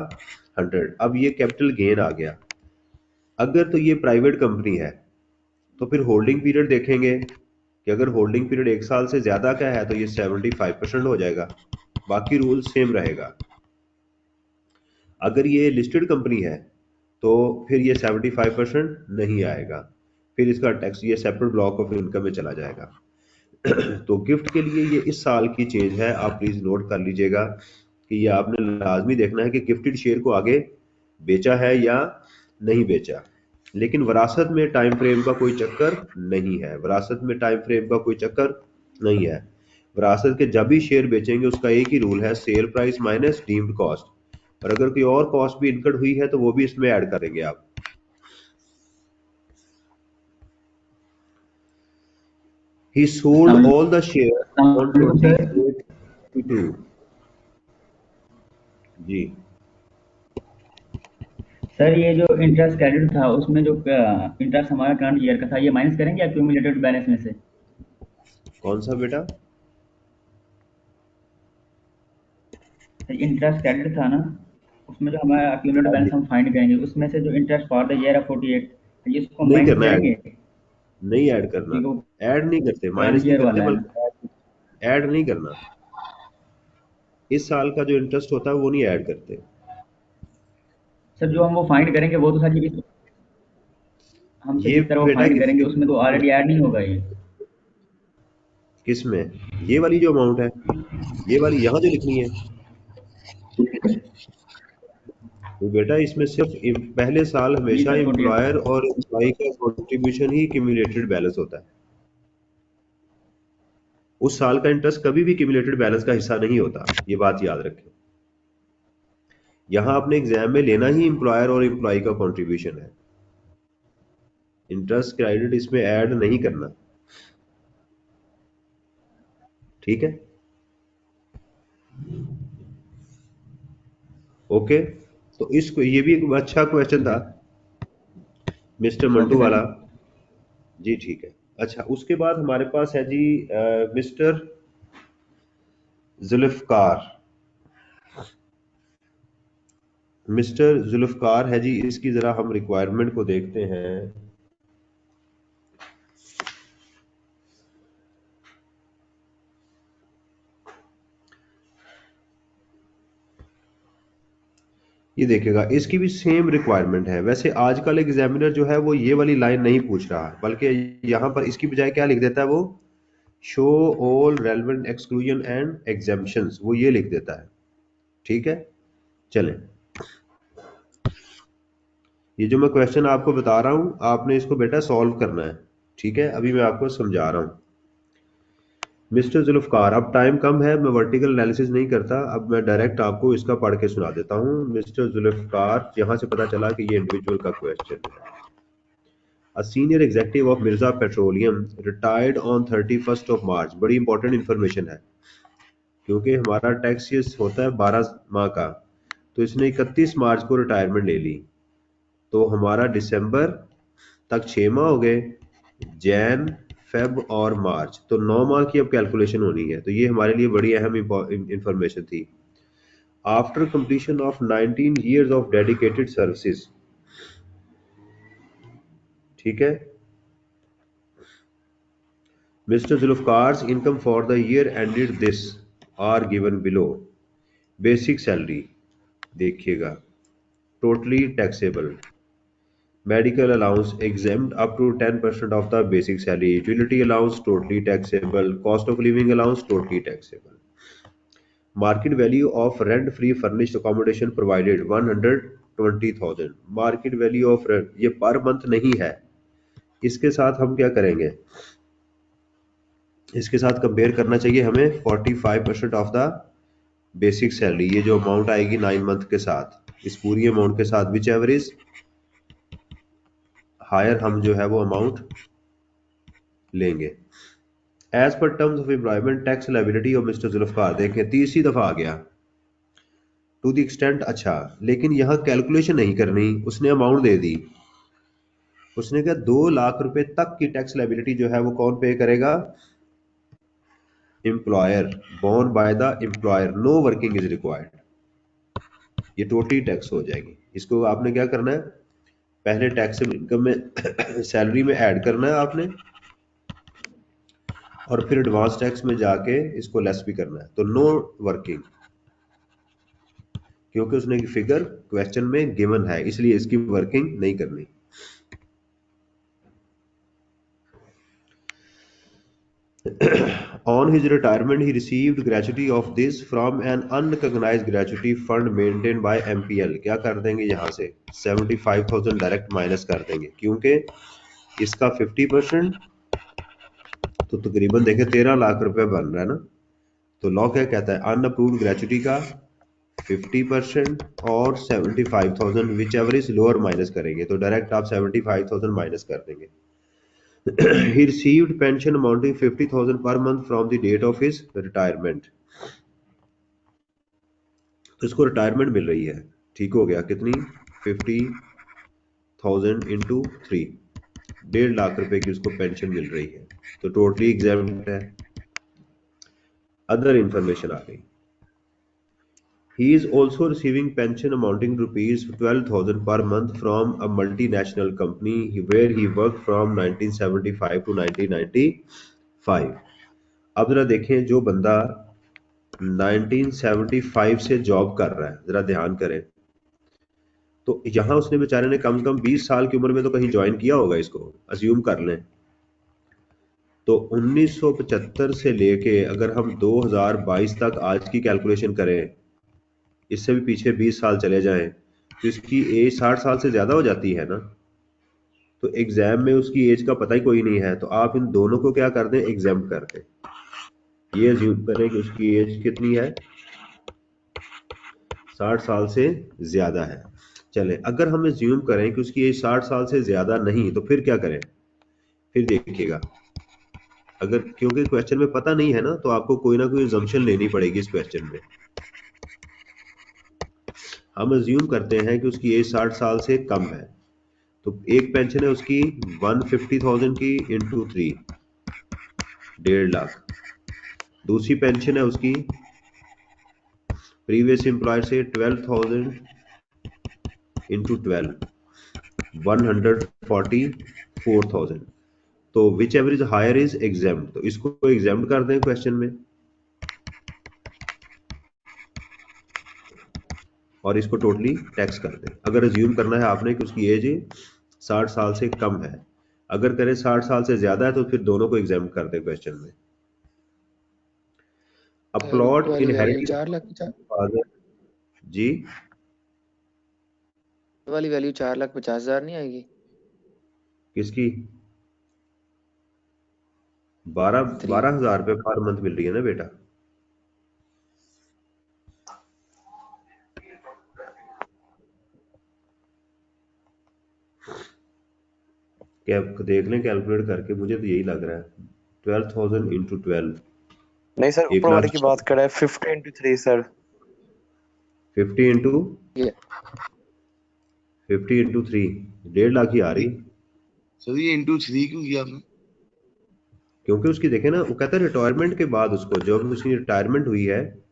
100। अब ये कैपिटल गेन आ गया। अगर तो ये प्राइवेट कंपनी है तो फिर होल्डिंग पीरियड देखेंगे कि अगर होल्डिंग पीरियड 1 साल से ज्यादा का है तो ये 75% हो जाएगा, बाकी रूल सेम रहेगा। अगर ये लिस्टेड कंपनी है तो फिर ये 75% नहीं आएगा, फिर इसका टैक्स ये सेपरेट ब्लॉक ऑफ इनकम में चला जाएगा। तो गिफ्ट के लिए ये इस साल की चेंज है, आप प्लीज नोट कर लीजिएगा कि ये आपने लाजमी देखना है कि गिफ्टेड शेयर को आगे बेचा है या नहीं बेचा। लेकिन विरासत में टाइम फ्रेम का कोई चक्कर नहीं है, विरासत में टाइम फ्रेम का कोई चक्कर नहीं है। विरासत के जब भी शेयर बेचेंगे उसका एक ही रूल है, sale price minus deemed cost. और अगर कोई और कॉस्ट भी इनकर्ड हुई है तो वो भी इसमें ऐड करेंगे आप। He sold all the shares on 28/22। जी सर ये जो इंटरेस्ट क्रेडिट था उसमें जो इंटरेस्ट हमारा करंट ईयर का था ये माइनस करेंगे एक्यूमुलेटेड बैलेंस में से? कौन सा बेटा? इंटरेस्ट क्रेडिट था ना, उसमें जो हमारा एक्यूमुलेटेड बैलेंस हम फाइंड करेंगे उसमें से जो इंटरेस्ट फॉर द ईयर 48 ये इसको नहीं माइनस करना, करेंगे? नहीं ऐड करना, ऐड नहीं करते, माइनस नहीं करते, बल्कि ऐड नहीं करना। इस साल का जो इंटरेस्ट होता है वो नहीं ऐड करते। सर जो हम वो फाइंड करेंगे वो तो सर हम सर ये जिस तरह वो बेटा फाइंड करेंगे उसमें तो ऑलरेडी ऐड नहीं होगा ये। किसमें? ये वाली जो अमाउंट है, ये वाली यहाँ जो लिखनी है, तो बेटा इसमें सिर्फ पहले साल जी हमेशा सर 48। एम्प्लॉयर और एम्प्लॉय का कंट्रीब्यूशन ही क्यूमुलेटेड बैलेंस होता है। उस साल का इंटरेस्ट कभी भी क्यूमुलेटेड बैलेंस का हिस्सा नहीं होता, ये बात याद रखें। यहां आपने एग्जाम में लेना ही एम्प्लॉयर और एम्प्लॉय का कंट्रीब्यूशन है, इंटरेस्ट क्रेडिट इसमें ऐड नहीं करना, ठीक है? ओके, तो इसको ये भी एक अच्छा क्वेश्चन था मिस्टर मंटू ओके सर। वाला जी, ठीक है। अच्छा, उसके बाद हमारे पास है जी मिस्टर जुल्फकार। मिस्टर जुल्फकार है जी, इसकी जरा हम रिक्वायरमेंट को देखते हैं। ये देखिएगा, इसकी भी सेम रिक्वायरमेंट है। वैसे आजकल एग्जामिनर जो है वो ये वाली लाइन नहीं पूछ रहा, बल्कि यहाँ पर इसकी बजाय क्या लिख देता है वो, show all relevant exclusion and exemptions, वो ये लिख देता है, ठीक है? चलें, ये जो मैं क्वेश्चन आपको बता रहा हूं आपने इसको बेटा सॉल्व करना है, ठीक है? अभी मैं आपको समझा रहा हूं। मिस्टर जुल्फकार, अब टाइम कम है, मैं वर्टिकल एनालिसिस नहीं करता, अब मैं डायरेक्ट आपको इसका पढ़ के सुना देता हूं। मिस्टर जुल्फकार, यहां से पता चला कि ये इंडिविजुअल का क्वेश्चन है। A senior executive of Mirza Petroleum retired on 31st of March। बड़ी इंपॉर्टेंट इंफॉर्मेशन है क्योंकि हमारा टैक्स ईयर होता है 12 माह का, तो इसने 31 मार्च को रिटायरमेंट ले ली, तो हमारा दिसंबर तक 6 माह हो गए, जैन, फेब और मार्च, तो 9 माह की अब कैलकुलेशन होनी है। तो ये हमारे लिए बड़ी अहम इंफॉर्मेशन थी। After completion of 19 years of dedicated services, ठीक है? Mr. Zulfikar's income for the year ended this are given below। Basic salary देखिएगा, totally taxable, medical allowance exempt up to 10% of the basic salary, utility allowance totally taxable, cost of living allowance totally taxable, market value of rent free furnished accommodation provided 120,000, market value of rent, ये per month नहीं है, इसके साथ हम क्या करेंगे, इसके साथ कंपेयर करना चाहिए हमें 45% ऑफ द बेसिक सैलरी, ये जो अमाउंट आएगी 9 मंथ के साथ, इस पूरी अमाउंट के साथ विच एवर इज हायर, हम जो है वो अमाउंट लेंगे। As per terms of employment tax liability of Mister Zulfikar, देखें तीसरी दफा आ गया, टू द एक्सटेंट, अच्छा लेकिन यहाँ कैलकुलेशन नहीं करनी, उसने अमाउंट दे दी, उसने कहा 2 लाख रुपए तक की टैक्स लायबिलिटी जो है वो कौन पे करेगा, employer, borne by the employer, no working is required, ये टोटली टैक्स हो जाएगी। इसको आपने क्या करना है, पहले टैक्स इनकम में सैलरी में ऐड करना है आपने, और फिर एडवांस टैक्स में जाके इसको लेस भी करना है, तो नो वर्किंग, क्योंकि उसने फिगर क्वेश्चन में गिवन है इसलिए इसकी वर्किंग नहीं करनी। On his retirement, he received gratuity of this from an unrecognized gratuity fund maintained by MPL। क्या कर देंगे यहाँ से 75,000 डायरेक्ट माइनस कर देंगे, क्योंकि इसका 50% तो तकरीबन देखें 13 लाख रुपए बन रहा है ना, तो लॉ क्या कहता है, अनअप्रूव्ड ग्रेचुटी का 50% और 75,000 which ever is lower minus करेंगे, तो डायरेक्ट आप 75,000 माइनस कर देंगे। He received pension amounting 50,000 per month from the date of his retirement। तो इसको रिटायरमेंट मिल रही है, ठीक हो गया, कितनी 50,000 इंटू 3, 1.5 लाख रुपए की उसको पेंशन मिल रही है, तो टोटली एग्जाम्प्ट है। अदर इंफॉर्मेशन आ गई, he is also receiving pension amounting rupees 12,000 per month from a multinational company where he worked from 1975 to 1995। अब जरा देखें, जो बंदा 1975 से जॉब कर रहा है, जरा ध्यान करें। तो यहाँ उसने बेचारे ने कम से कम 20 साल की उम्र में तो कहीं ज्वाइन किया होगा, इसको अज्यूम कर लें। तो 1975 से लेके अगर हम 2022 तक आज की कैलकुलेशन करें, इससे भी पीछे 20 साल चले जाएं, तो इसकी एज 60 साल से ज्यादा हो जाती है ना। तो एग्जाम में उसकी एज का पता ही कोई नहीं है, तो आप इन दोनों को क्या कर दें, एग्जाम कर दें। ये अज्यूम करें कि उसकी एज कितनी है, 60 साल से ज्यादा है। चले, अगर हम अज्यूम करें कि उसकी एज 60 साल से ज्यादा नहीं, तो फिर क्या करें? फिर देखिएगा, अगर क्योंकि क्वेश्चन में पता नहीं है ना, तो आपको कोई ना कोई अजम्पशन लेनी पड़ेगी इस क्वेश्चन में। हम अज्यूम करते हैं कि उसकी एज 60 साल से कम है, तो एक पेंशन है उसकी 150,000 की इंटू 3, 1.5 लाख। दूसरी पेंशन है उसकी प्रीवियस एम्प्लॉयर से 12,000 इंटू 12, 144,000। तो whichever is higher is exempt, तो इसको एग्जाम्ड कर दें क्वेश्चन में, और इसको टोटली टैक्स कर दें। अगर अज्यूम करना है आपने कि उसकी एज 60 साल से कम है, अगर करें 60 साल से ज्यादा है, तो फिर दोनों को एग्जाम कर दें क्वेश्चन में। अ प्लॉट वाली वैल्यू इनहेरिटेड 4,50,000 फादर जी, वाली वैल्यू 4,50,000 नहीं आएगी? किसकी? 12,000 रुपये पर मंथ मिल रही है ना बेटा। क्या देख लें कैलकुलेट करके, मुझे तो यही लग रहा है 12,000 इंटू 12, नहीं सर, ऊपर वाले की बात कर रहा है 50 इंटू 3 सर। 50 इंटू ये 50 इंटू 3, 1.5 लाख ही आ रही। सर ये इंटू 3 क्यों किया आपने? क्योंकि उसकी देखे ना, वो कहता है रिटायरमेंट के बाद, उसको जब उसकी रिटायरमेंट हुई है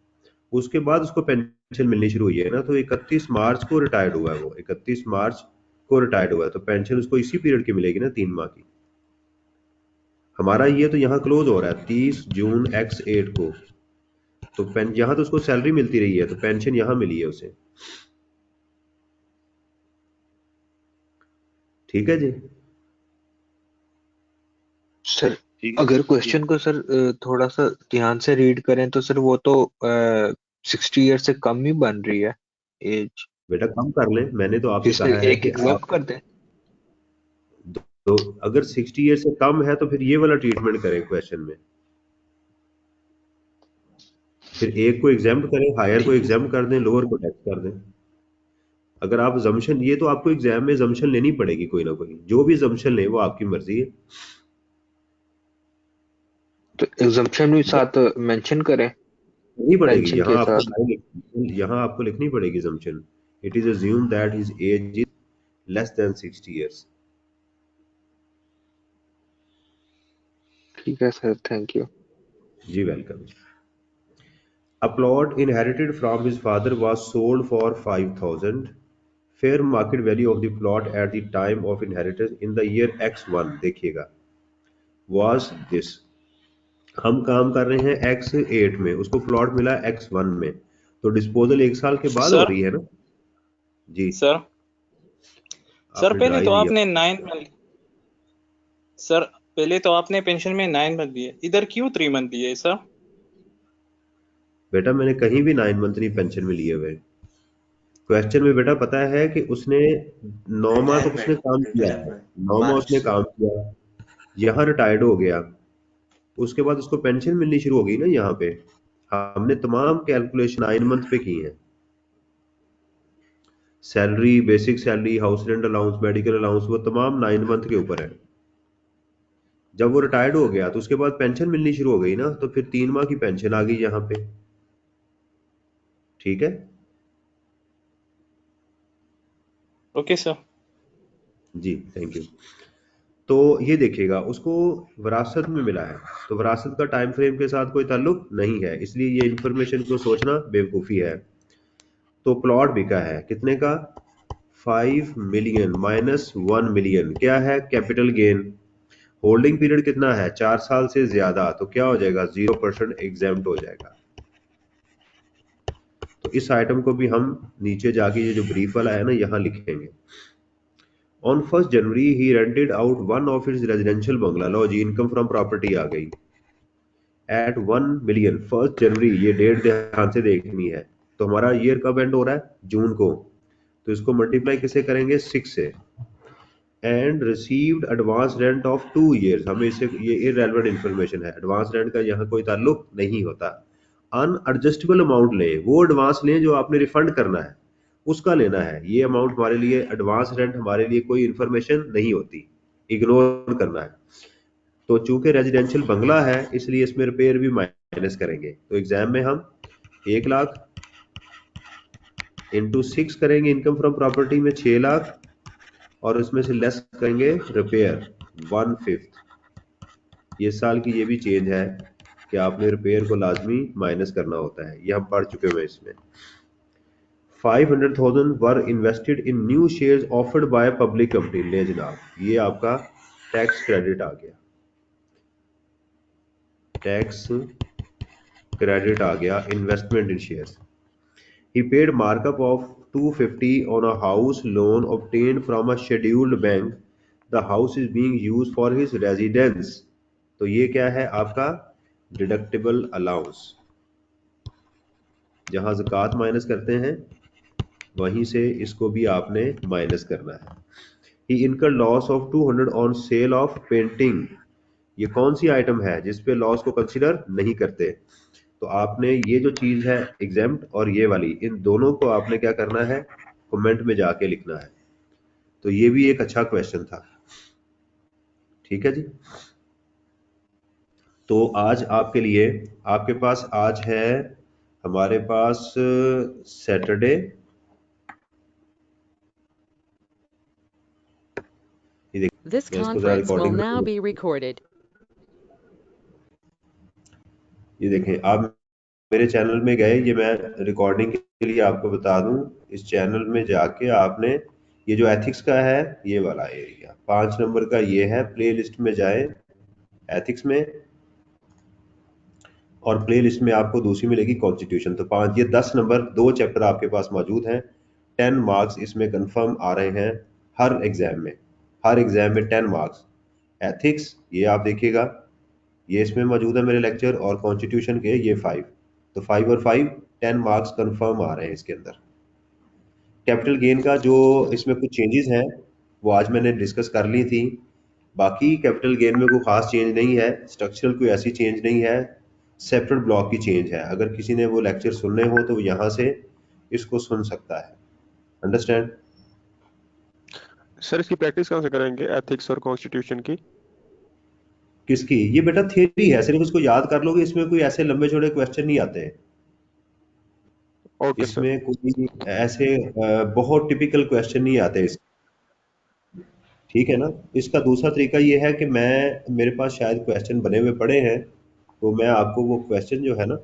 उसके बाद उसको पेंशन मिलनी शुरू हुई है ना। तो 31 मार्च को रिटायर्ड हुआ है, वो 31 मार्च को रिटायर्ड हुआ है, तो पेंशन उसको इसी पीरियड की मिलेगी ना, 3 माह की। हमारा ये तो यहाँ क्लोज हो रहा है 30 जून X8 को, तो यहाँ तो उसको सैलरी मिलती रही है, तो पेंशन यहाँ मिली है उसे। ठीक है जी। सर अगर क्वेश्चन को सर थोड़ा सा ध्यान से रीड करें तो सर वो तो 60 ईयर से कम ही बन रही है एज। बेटा कम कर लें, मैंने तो आपसे कहा है एक कि एग्जाम आप कर दें। तो अगर 60 ईयर से कम है तो फिर ये वाला ट्रीटमेंट करें क्वेश्चन में, फिर एक को एग्जाम करें, हायर को एग्जाम कर दें, लोअर को टैक्स कर दें। अगर आप जम्पशन, ये तो आपको एग्जाम में जम्पशन लेनी पड़ेगी कोई ना कोई, जो भी जम्पशन ले वो आपकी मर्जी है। तो एग्जाम्पशन भी साथ मेंशन करें, नहीं पड़ेगी, पेंशन यहाँ के आपको साथ। यहाँ आपको लिखनी पड़ेगी exemption. It is assume that his age is less than 60 years. ठीक है सर, थैंक यू। जी welcome. A plot inherited from his father was sold for 5,000. Fair market value of the plot at the time of inheritance in the year X1, देखिएगा, was this। हम काम कर रहे हैं X8 में, उसको plot मिला X1 में, तो डिस्पोजल 1 साल के बाद हो रही है ना जी। सर पहले तो आपने 9 मंथ, सर पहले तो आपने पेंशन में 9 मंथ दिए, इधर क्यों 3 मंथ दिए सर? बेटा मैंने कहीं भी 9 मंथ नहीं पेंशन में लिए हुए। क्वेश्चन में बेटा पता है कि उसने 9 माह तो उसने काम किया है, 9 माह उसने काम किया, यहाँ रिटायर्ड हो गया, उसके बाद उसको पेंशन मिलनी शुरू हो गई ना। यहाँ पे हमने तमाम कैलकुलेशन 9 मंथ पे की है। Salary, basic salary, house rent allowance, medical allowance, वो तमाम 9 मंथ के ऊपर है। जब वो रिटायर्ड हो गया तो उसके बाद पेंशन मिलनी शुरू हो गई ना, तो फिर 3 माह की पेंशन आ गई यहाँ पे। ठीक है, ओके सर जी थैंक यू। तो ये देखिएगा, उसको विरासत में मिला है, तो विरासत का टाइम फ्रेम के साथ कोई ताल्लुक नहीं है, इसलिए ये इंफॉर्मेशन को सोचना बेवकूफ़ी है। तो प्लॉट बिका है कितने का? 5 मिलियन माइनस 1 मिलियन, क्या है? Capital gain. होल्डिंग पीरियड कितना है? 4 साल से ज्यादा, तो क्या हो जाएगा? 0% एग्जाम्प्ट हो जाएगा। तो इस आइटम को भी हम नीचे जाके ये जो ब्रीफ वाला है ना यहाँ लिखेंगे। On 1st January he rented out one of its residential bungalow. लो जी, इनकम फ्रॉम प्रॉपर्टी आ गई एट 1 मिलियन। 1st जनवरी, ये डेट ध्यान से देखनी है। तो हमारा ईयर कब एंड हो रहा है? जून को। तो इसको मल्टीप्लाई किसे करेंगे? 6 से। And received advance rent of 2 years. हमें इसे, ये इररेलेवेंट इंफॉर्मेशन है, एडवांस रेंट का यहाँ कोई ताल्लुक नहीं होता। अनएडजस्टेबल अमाउंट लें, वो एडवांस लें जो आपने रिफंड करना है, उसका लेना है। ये अमाउंट हमारे लिए, एडवांस रेंट हमारे लिए कोई इंफॉर्मेशन नहीं होती, इग्नोर करना है। तो चूंकि रेजिडेंशियल बंगला है इसलिए इसमें रिपेयर भी माइनस करेंगे। तो एग्जाम में हम 1 लाख इंटू 6 करेंगे, इनकम फ्रॉम प्रॉपर्टी में 6 लाख, और उसमें से लेस करेंगे रिपेयर 1/5। ये साल की ये भी चेंज है कि आपने रिपेयर को लाजमी माइनस करना होता है, ये हम पढ़ चुके हुए इसमें। 500,000 were invested in new shares offered by public company. ले जनाब, ये आपका टैक्स क्रेडिट आ गया, टैक्स क्रेडिट आ गया, investment in shares. He paid markup of 250 on a house loan obtained from a scheduled bank. The house is being used for his residence. तो ये क्या है आपका? Deductible allowance. जहां ज़कात माइनस करते हैं वहीं से इसको भी आपने माइनस करना है। He incurred loss of 200 on sale of painting. ये कौन सी आइटम है जिस पे लॉस को कंसिडर नहीं करते? तो आपने ये जो चीज है एग्जेम्प्ट और ये वाली, इन दोनों को आपने क्या करना है? कमेंट में जाके लिखना है। तो ये भी एक अच्छा क्वेश्चन था। ठीक है जी। तो आज आपके लिए, आपके पास आज है हमारे पास Saturday, This conference will now be recorded. ये देखें, आप मेरे चैनल में गए, ये मैं रिकॉर्डिंग के लिए आपको बता दूं, इस चैनल में जाके आपने ये जो एथिक्स का है ये वाला एरिया 5 नंबर का ये है, प्लेलिस्ट में जाए एथिक्स में, और प्लेलिस्ट में आपको दूसरी मिलेगी कॉन्स्टिट्यूशन। तो 5, ये 10 नंबर 2 चैप्टर आपके पास मौजूद हैं। 10 मार्क्स इसमें कंफर्म आ रहे हैं हर एग्जाम में, हर एग्जाम में 10 मार्क्स। एथिक्स ये आप देखिएगा, ये इसमें मौजूद है मेरे लेक्चर, और कॉन्स्टिट्यूशन के ये 5। तो 5 और 5 10 मार्क्स कंफर्म आ रहे हैं इसके अंदर। कैपिटल गेन का जो इसमें कुछ चेंजेस हैं वो आज मैंने डिस्कस कर ली थी। बाकी कैपिटल गेन में कोई खास चेंज नहीं है, स्ट्रक्चरल कोई ऐसी चेंज नहीं है, सेपरेट ब्लॉक की चेंज है। अगर किसी ने वो लेक्चर सुनने हो तो यहाँ से इसको सुन सकता है। अंडरस्टैंड? सर इसकी प्रैक्टिस कहाँ से करेंगे, एथिक्स और कॉन्स्टिट्यूशन की? किसकी? ये बेटा थियरी है, सिर्फ इसको याद कर लोगे, इसमें कोई ऐसे लंबे चौड़े क्वेश्चन नहीं आते हैं। इसमें कोई ऐसे बहुत टिपिकल क्वेश्चन नहीं आते इस, ठीक है ना। इसका दूसरा तरीका ये है कि मेरे पास शायद क्वेश्चन बने हुए पड़े हैं, तो मैं आपको वो क्वेश्चन जो है ना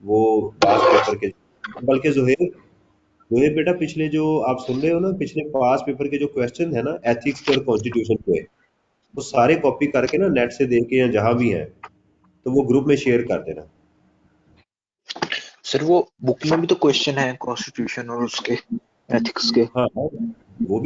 वो पास पेपर के, बल्कि जोहेर बेटा पिछले जो आप सुन रहे हो ना, पिछले पास पेपर के जो क्वेश्चन है ना एथिक्स के और कॉन्स्टिट्यूशन के, वो सारे कॉपी करके ना नेट से देख के या जहां भी हैं तो वो ग्रुप में शेयर कर देना। सर वो बुक में भी तो क्वेश्चन है कॉन्स्टिट्यूशन और उसके एथिक्स के। हाँ वो भी